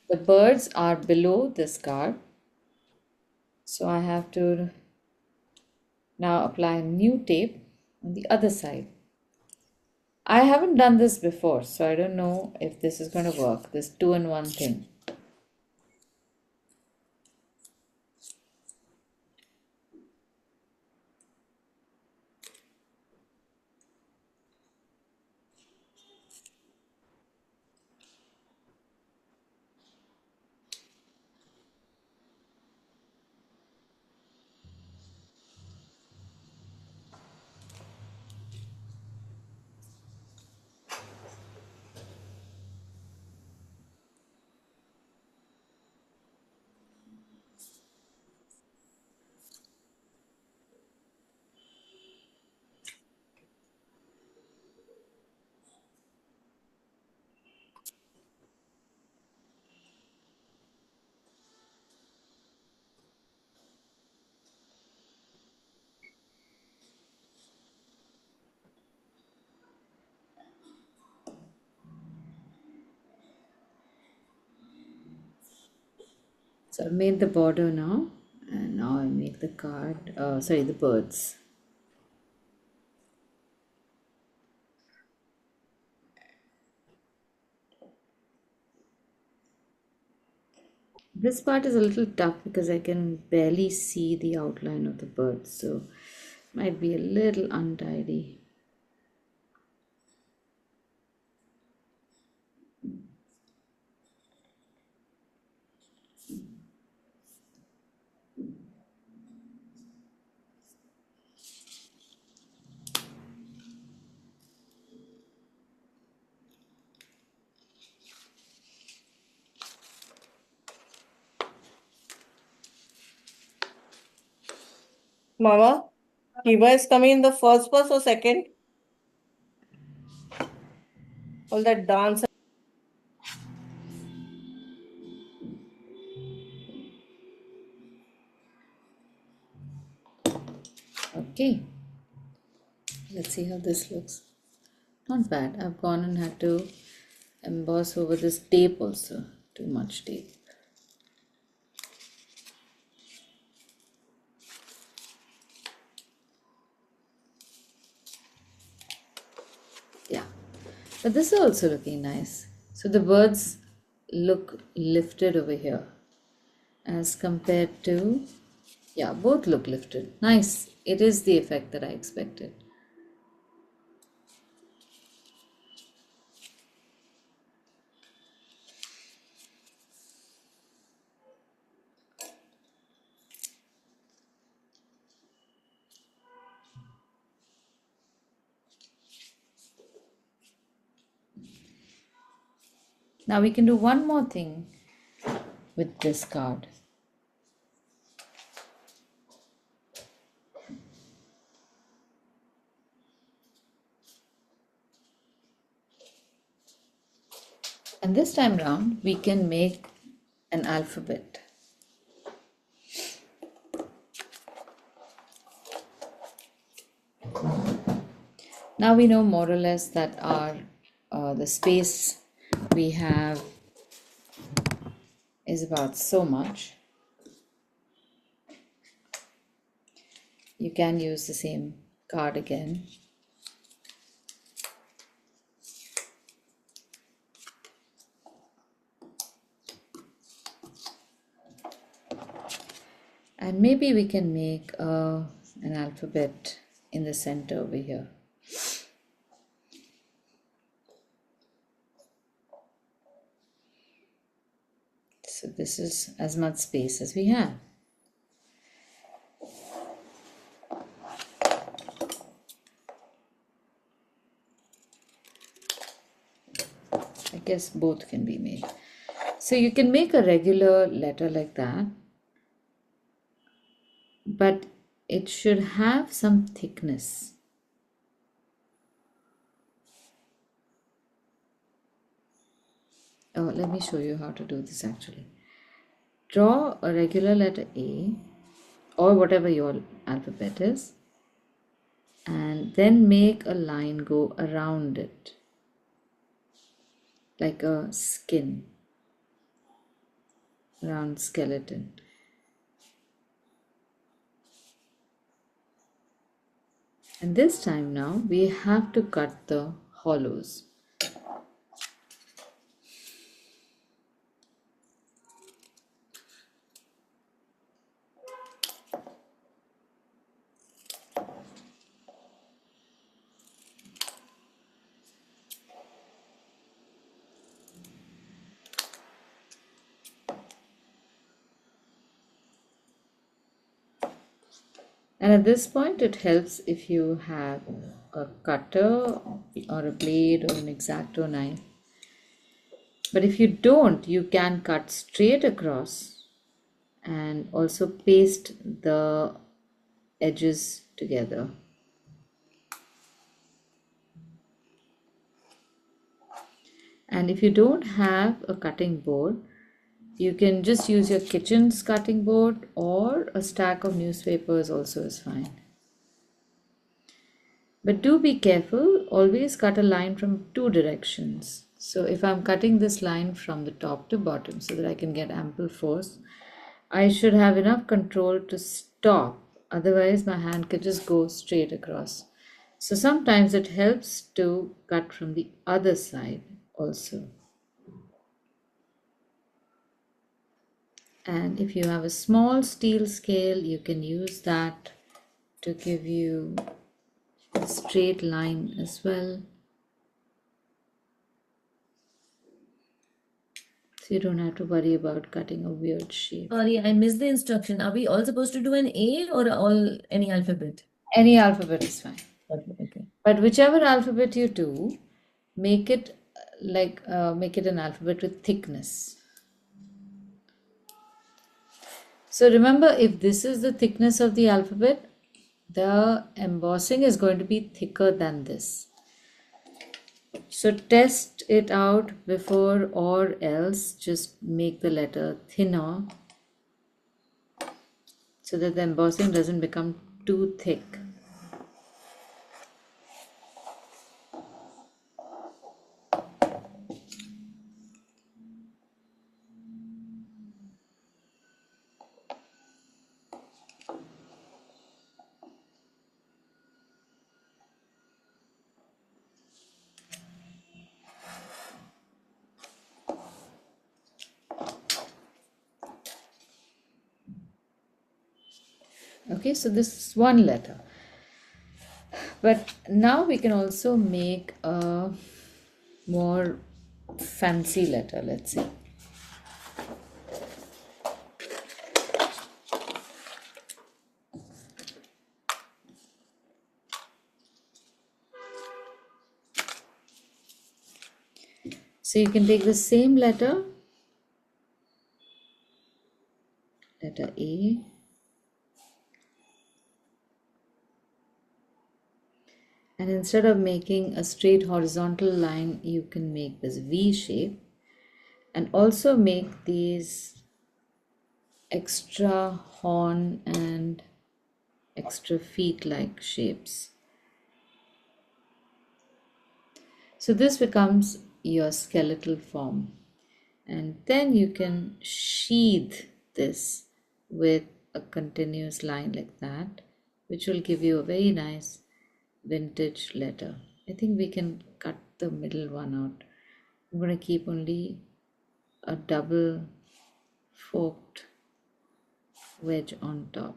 S1: the birds are below this card. So I have to now apply new tape on the other side. I haven't done this before, so I don't know if this is going to work, this two-in-one thing. So I've made the border now, and now I make the card, sorry, the birds. This part is a little tough because I can barely see the outline of the bird, so might be a little untidy.
S2: Mama, Kiva is coming in the first bus or second? All that dance.
S1: Okay, let's see how this looks. Not bad. I've gone and had to emboss over this tape also. Too much tape. Yeah, but this is also looking nice. So the birds look lifted over here as compared to, yeah, both look lifted. Nice. It is the effect that I expected. Now we can do one more thing with this card. And this time round, we can make an alphabet. Now we know more or less that our the space we have is about so much. You can use the same card again. And maybe we can make an alphabet in the center over here. So this is as much space as we have. I guess both can be made. So you can make a regular letter like that, but it should have some thickness. Oh, let me show you how to do this actually. Draw a regular letter A or whatever your alphabet is, and then make a line go around it like a skin, round skeleton. And this time now we have to cut the hollows. And at this point, it helps if you have a cutter or a blade or an X-Acto knife. But if you don't, you can cut straight across and also paste the edges together. And if you don't have a cutting board, you can just use your kitchen's cutting board, or a stack of newspapers also is fine. But do be careful, always cut a line from two directions. So if I'm cutting this line from the top to bottom so that I can get ample force, I should have enough control to stop. Otherwise, my hand could just go straight across. So sometimes it helps to cut from the other side also. And if you have a small steel scale, you can use that to give you a straight line as well. So you don't have to worry about cutting a weird shape.
S4: Sorry, I missed the instruction. Are we all supposed to do an A or all any alphabet?
S1: Any alphabet is fine.
S4: Okay.
S1: But whichever alphabet you do, make it make it an alphabet with thickness. So remember, if this is the thickness of the alphabet, the embossing is going to be thicker than this. So test it out before, or else just make the letter thinner so that the embossing doesn't become too thick. Okay, so this is one letter. But now we can also make a more fancy letter, let's see. So you can take the same letter, letter A, and instead of making a straight horizontal line, you can make this V shape and also make these extra horn and extra feet like shapes. So this becomes your skeletal form, and then you can sheath this with a continuous line like that, which will give you a very nice vintage letter. I think we can cut the middle one out. I'm going to keep only a double forked wedge on top.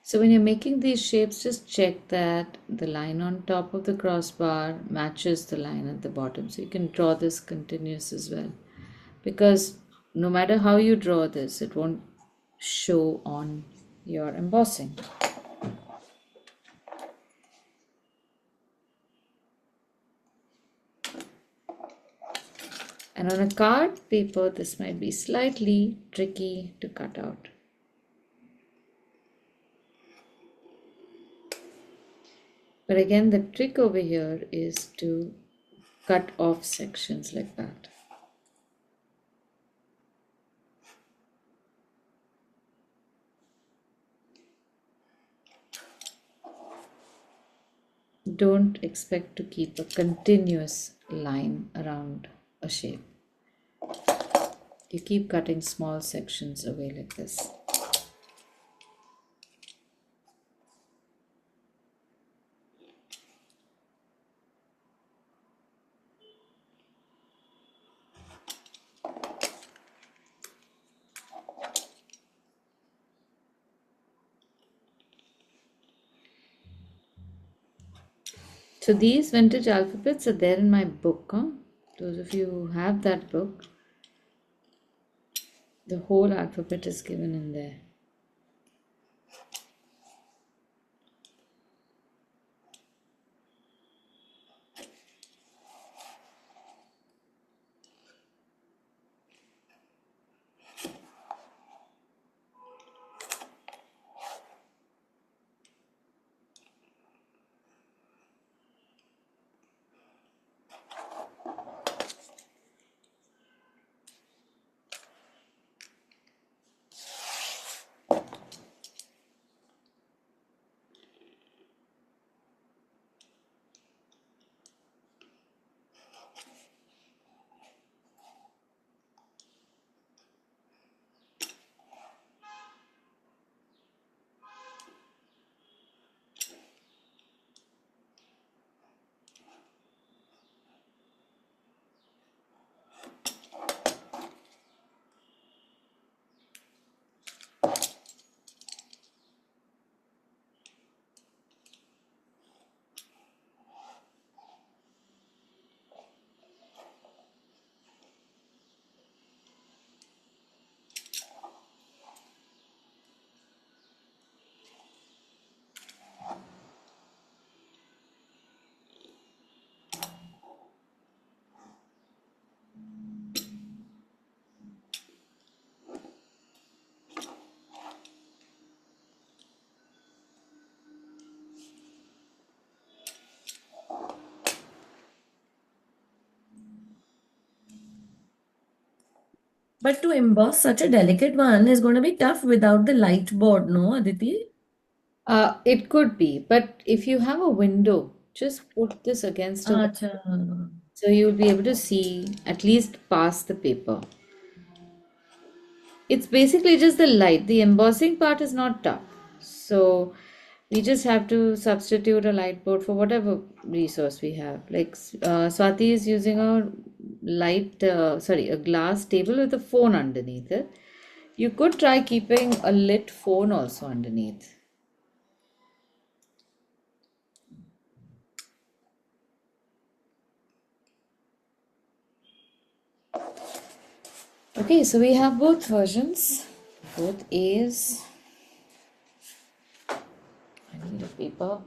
S1: So when you're making these shapes, just check that the line on top of the crossbar matches the line at the bottom. So you can draw this continuous as well, because no matter how you draw this, it won't show on your embossing. And on a card paper, this might be slightly tricky to cut out. But again, the trick over here is to cut off sections like that. Don't expect to keep a continuous line around a shape. You keep cutting small sections away like this. So these vintage alphabets are there in my book. Those of you who have that book, the whole alphabet is given in there.
S4: But to emboss such a delicate one is going to be tough without the light board, no, Aditi?
S1: It could be, but if you have a window, just put this against a window
S4: Acha.
S1: so you'll be able to see at least past the paper. It's basically just the light. The embossing part is not tough. So we just have to substitute a light board for whatever resource we have. Like Swati is using a glass table with a phone underneath it. You could try keeping a lit phone also underneath. Okay, so we have both versions, both A's. I need a paper.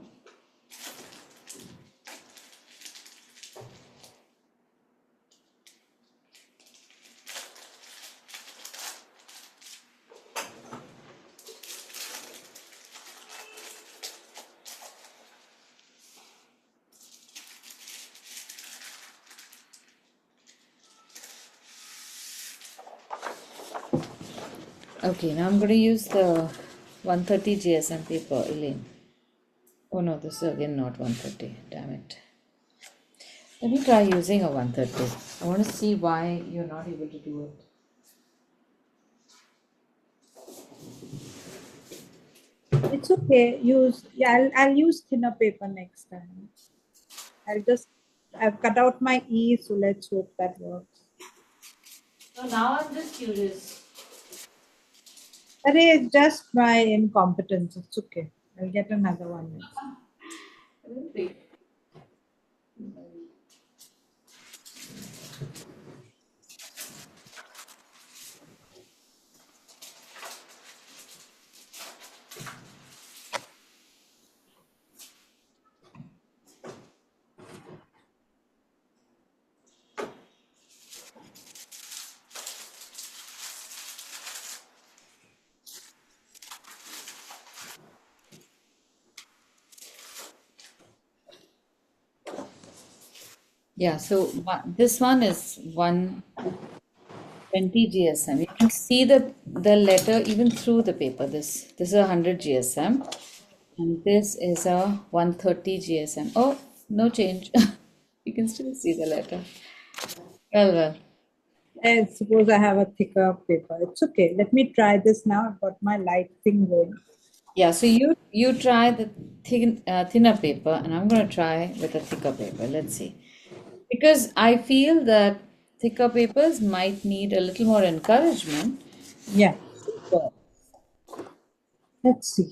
S1: Okay, now I'm going to use the 130 GSM paper, Elaine. Oh no, this is again not 130. Damn it. Let me try using a 130. I want to see why you're not able to do it.
S3: It's okay. I'll use thinner paper next time. I've cut out my E, so let's hope that works.
S1: So now I'm just curious.
S3: But it's just my incompetence. It's okay. I'll get another one next.
S1: I don't think. Yeah, so this one is 120 GSM. You can see the letter even through the paper. This is 100 GSM, and this is a 130 GSM. Oh, no change. You can still see the letter. Well.
S3: I suppose I have a thicker paper. It's okay. Let me try this now. I've got my light thing going.
S1: Yeah, so you try the thinner paper, and I'm gonna try with a thicker paper. Let's see, because I feel that thicker papers might need a little more encouragement.
S3: Yeah. Let's see.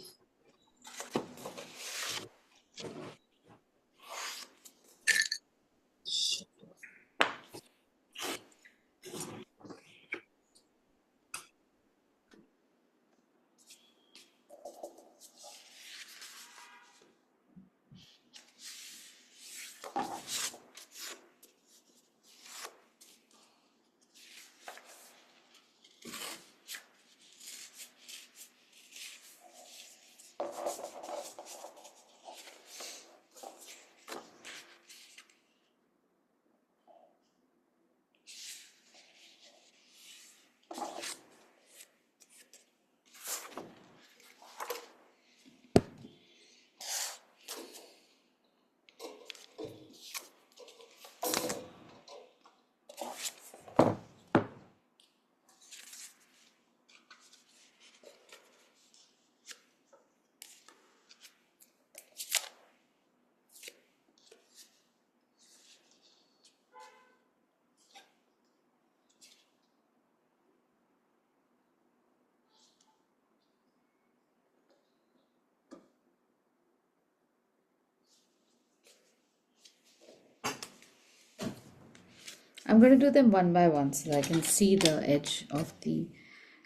S1: I'm gonna do them one by one so that I can see the edge of the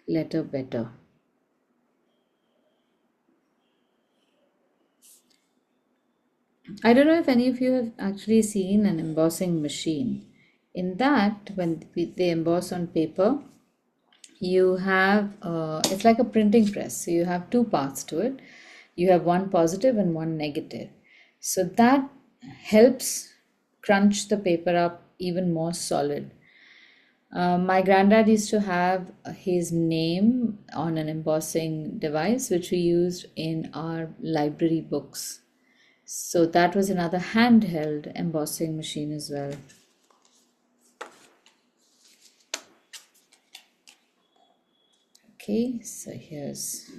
S1: letter better. I don't know if any of you have actually seen an embossing machine. In that, they emboss on paper, you have it's like a printing press. So you have two parts to it. You have one positive and one negative. So that helps crunch the paper up even more solid. My granddad used to have his name on an embossing device, which we used in our library books. So that was another handheld embossing machine as well. Okay, so here's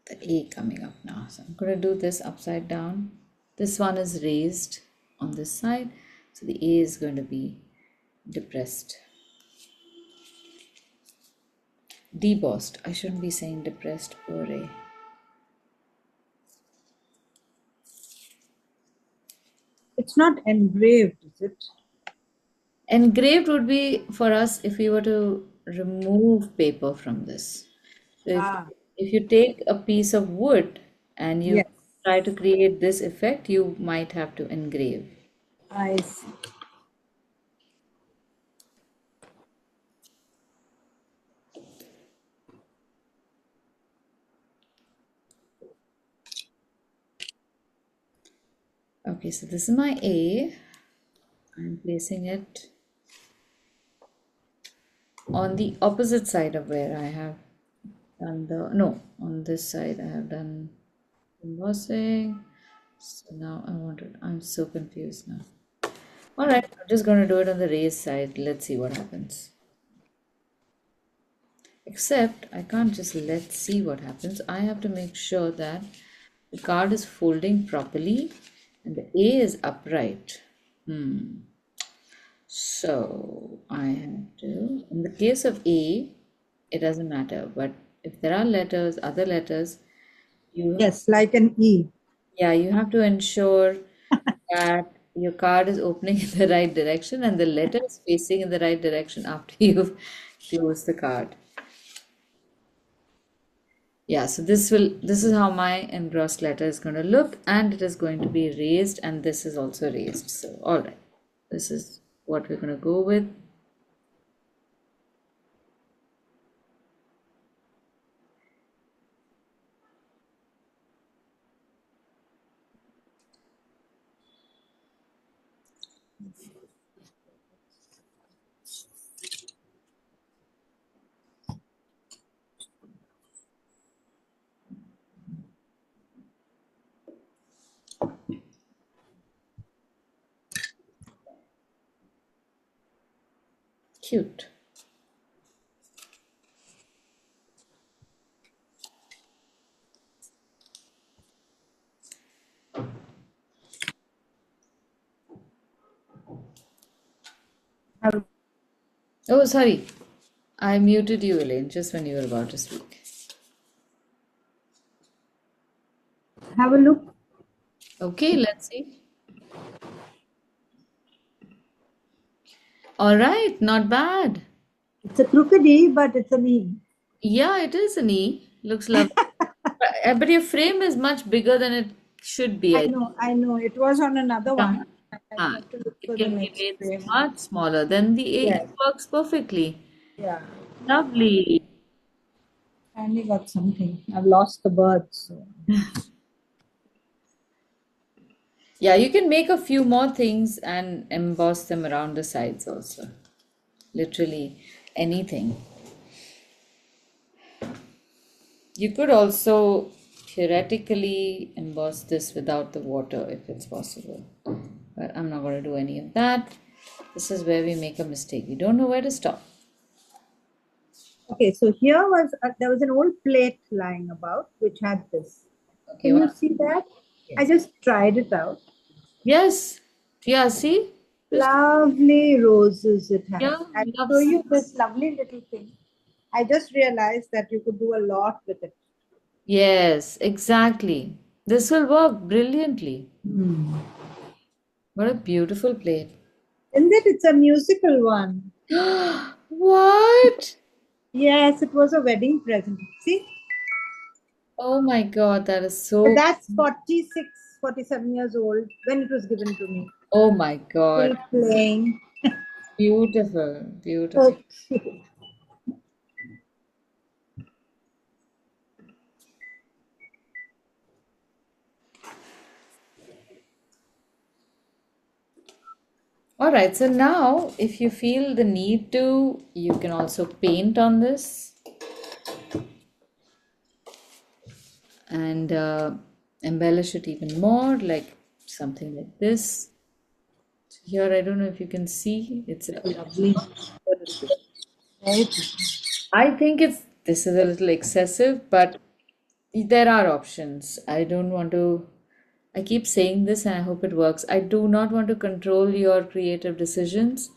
S1: the A coming up now. So I'm going to do this upside down. This one is raised on this side, so the A is going to be depressed. Debossed. I shouldn't be saying depressed, poor A.
S3: It's not engraved, is it?
S1: Engraved would be for us if we were to remove paper from this. So
S3: Ah,
S1: if you take a piece of wood and you
S3: yes,
S1: try to create this effect, you might have to engrave.
S3: I see.
S1: Okay, so this is my A. I'm placing it on the opposite side of where I have done the, no, on this side I have done embossing. So now I'm so confused now. All right, I'm just going to do it on the raised side. Let's see what happens. Except I can't just let's see what happens. I have to make sure that the card is folding properly and the A is upright. So I have to, in the case of A, it doesn't matter. But if there are letters, other letters, you,
S3: Yes, like an E.
S1: yeah, you have to ensure that your card is opening in the right direction and the letter is facing in the right direction after you've closed the card. Yeah, so this is how my engrossed letter is going to look, and it is going to be raised, and this is also raised. So all right, this is what we're going to go with. Cute.
S3: Have,
S1: Oh, sorry, I muted you, Elaine, just when you were about to speak.
S3: have a look.
S1: Okay, let's see. All right, not bad.
S3: It's a crooked E, but it's an E.
S1: Yeah, it is an E. Looks lovely. But your frame is much bigger than it should be, I think.
S3: I know. It was on another
S1: Come.
S3: one. I
S1: Ah,
S3: have to look
S1: it
S3: for the
S1: can be
S3: next
S1: made
S3: frame.
S1: much smaller. Then the A
S3: Yes,
S1: works perfectly.
S3: yeah.
S1: Lovely.
S3: Finally got something. I've lost the birds. So.
S1: Yeah, you can make a few more things and emboss them around the sides also. Literally anything. You could also theoretically emboss this without the water if it's possible. But I'm not going to do any of that. This is where we make a mistake. We don't know where to stop.
S3: Okay, so here was there was an old plate lying about which had this.
S1: Okay,
S3: Can you
S1: well,
S3: see that? I
S1: yes.
S3: just tried it out.
S1: Yes. Yeah, see? Just,
S3: Lovely roses it has.
S1: yeah,
S3: I'll show
S1: loves.
S3: you this lovely little thing. I just realized that you could do a lot with it.
S1: Yes, exactly. This will work brilliantly. What a beautiful plate.
S3: Isn't it? It's a musical one.
S1: What?
S3: Yes, it was a wedding present. See?
S1: Oh my God, that is
S3: But
S1: so.
S3: that's 46, 47 years old when it was given to me.
S1: Oh my God.
S3: Still playing.
S1: Beautiful, beautiful.
S3: Okay.
S1: All right, so now if you feel the need to, you can also paint on this and embellish it even more, like something like this. Here, I don't know if you can see, it's a
S3: Lovely. Very pretty.
S1: I think this is a little excessive, but there are options. I don't want to, I keep saying this and I hope it works. I do not want to control your creative decisions,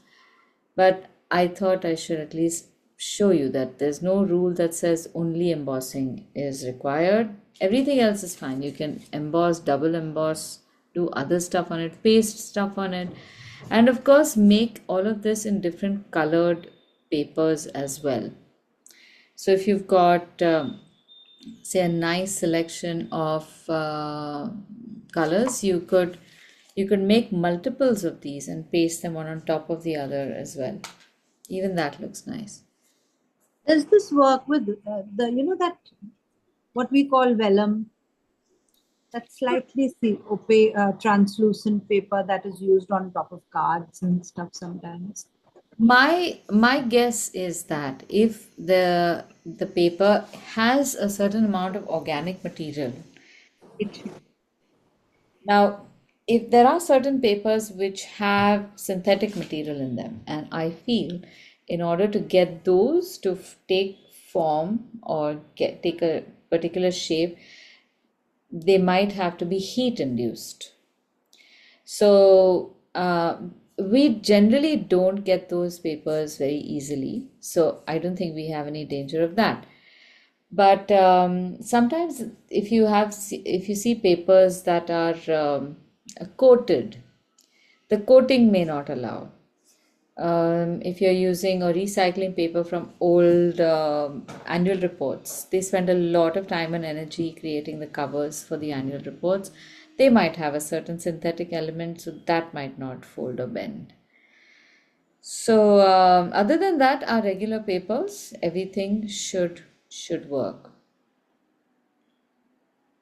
S1: but I thought I should at least show you that there's no rule that says only embossing is required. Everything else is fine. You can emboss, double emboss, do other stuff on it, paste stuff on it, and of course, make all of this in different colored papers as well. So if you've got, say, a nice selection of colors, you could make multiples of these and paste them one on top of the other as well. Even that looks nice.
S3: Does this work with that what we call vellum, that slightly opaque, translucent paper that is used on top of cards and stuff sometimes?
S1: My guess is that if the paper has a certain amount of organic material, it now, if there are certain papers which have synthetic material in them, and I feel in order to get those to take form or take a particular shape, they might have to be heat induced. So, we generally don't get those papers very easily. So, I don't think we have any danger of that. But sometimes, if you see papers that are coated, the coating may not allow. If you're using or recycling paper from old annual reports, they spend a lot of time and energy creating the covers for the annual reports. They might have a certain synthetic element, so that might not fold or bend. So, other than that, our regular papers, everything should work.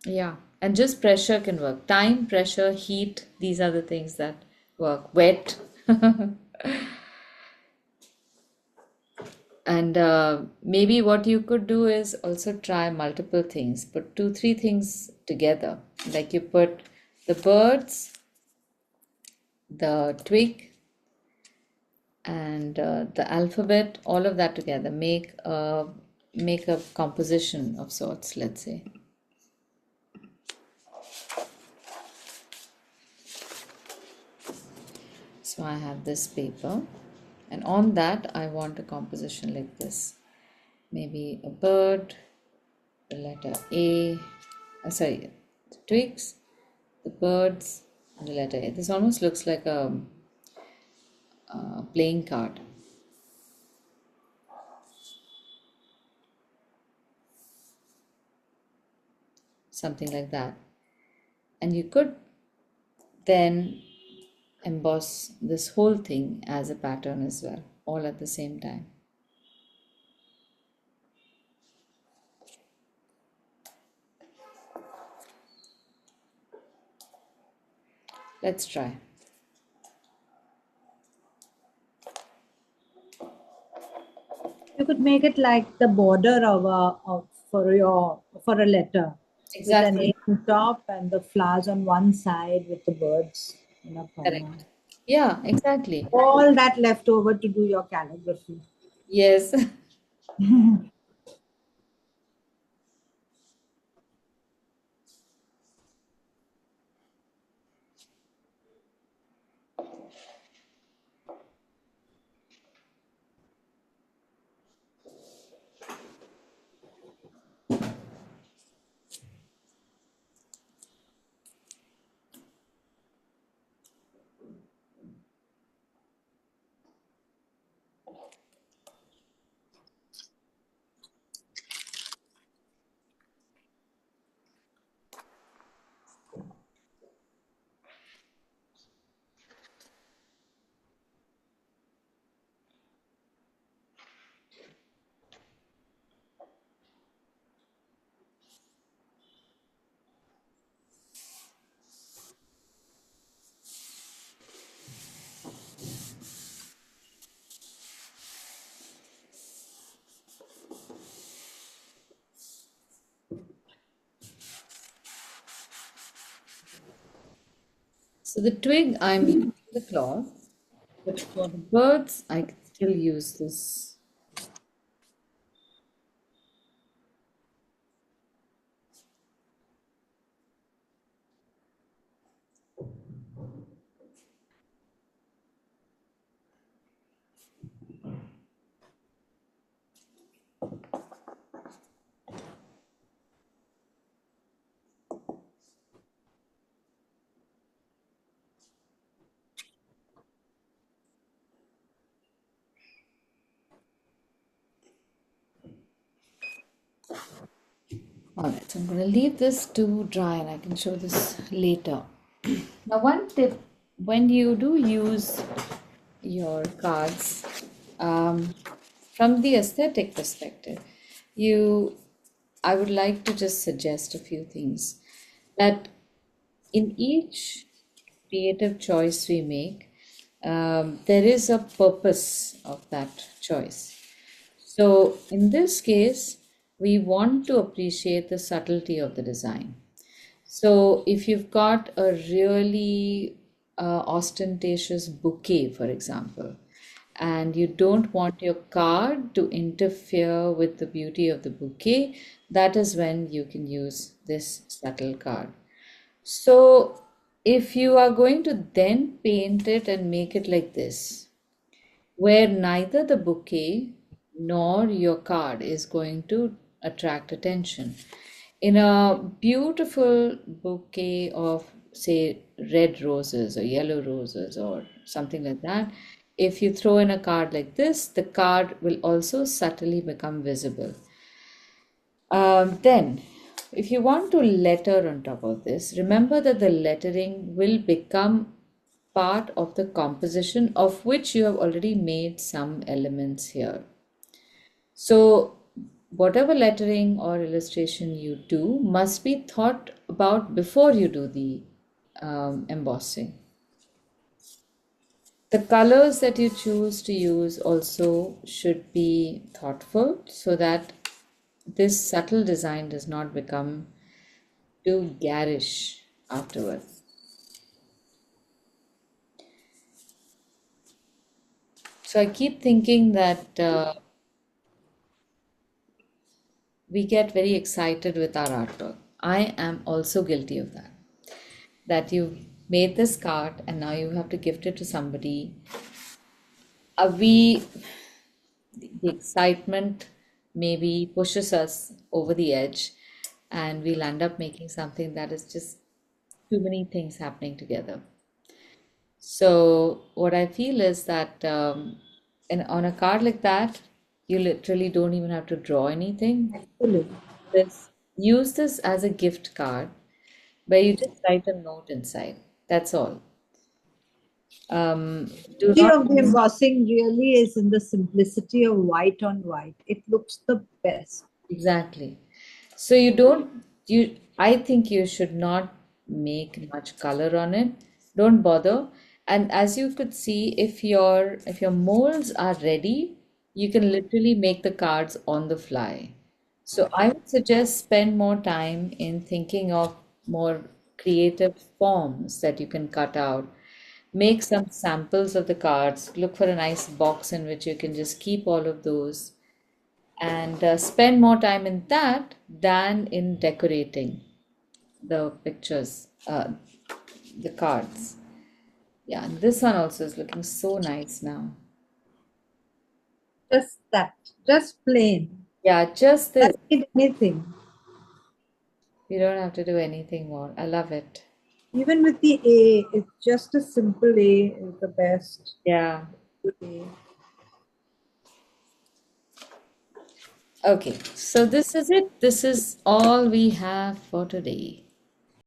S1: Yeah, and just pressure can work. Time, pressure, heat, these are the things that work. Wet. And maybe what you could do is also try multiple things, put two, three things together. Like you put the birds, the twig, and the alphabet, all of that together. Make a composition of sorts, let's say. So I have this paper, and on that I want a composition like this. Maybe a bird, the letter A, sorry, the twigs, the birds, and the letter A. This almost looks like a playing card. Something like that. And you could then emboss this whole thing as a pattern as well, all at the same time. Let's try.
S3: You could make it like the border for a letter, with an A
S1: Exactly.
S3: on top and the flowers on one side with the birds in a corner.
S1: Correct. Yeah, exactly.
S3: All that left over to do your calligraphy.
S1: Yes. So the twig, I'm using the cloth, but for the birds, I can still use this. All right, so I'm going to leave this to dry and I can show this later. Now, one tip when you do use your cards, um, from the aesthetic perspective, you I would like to just suggest a few things that in each creative choice we make, there is a purpose of that choice. So, in this case, we want to appreciate the subtlety of the design. So, if you've got a really ostentatious bouquet, for example, and you don't want your card to interfere with the beauty of the bouquet, that is when you can use this subtle card. So, if you are going to then paint it and make it like this, where neither the bouquet nor your card is going to attract attention. In a beautiful bouquet of, say, red roses or yellow roses or something like that, if you throw in a card like this, the card will also subtly become visible. Then, if you want to letter on top of this, remember that the lettering will become part of the composition of which you have already made some elements here. So, whatever lettering or illustration you do must be thought about before you do the embossing. The colors that you choose to use also should be thoughtful so that this subtle design does not become too garish afterwards. So I keep thinking that we get very excited with our artwork. I am also guilty of that. That you've made this card and now you have to gift it to somebody. The excitement maybe pushes us over the edge and we'll end up making something that is just too many things happening together. So what I feel is that on a card like that, you literally don't even have to draw anything.
S3: Absolutely.
S1: Use this as a gift card where you just write a note inside. That's all. Do
S3: Beauty
S1: not
S3: of the embossing really is in the simplicity of white on white. It looks the best.
S1: exactly. So you don't you I think you should not make much color on it. Don't bother. And as you could see, if your molds are ready, you can literally make the cards on the fly. So I would suggest spend more time in thinking of more creative forms that you can cut out. Make some samples of the cards. Look for a nice box in which you can just keep all of those and spend more time in that than in decorating the pictures, the cards. Yeah, and this one also is looking so nice now.
S3: Just that. Just plain.
S1: Yeah, just this.
S3: Doesn't need anything.
S1: You don't have to do anything more. I love it.
S3: Even with the A, it's just a simple A is the best.
S1: Yeah.
S3: A.
S1: Okay, so this is it. This is all we have for today.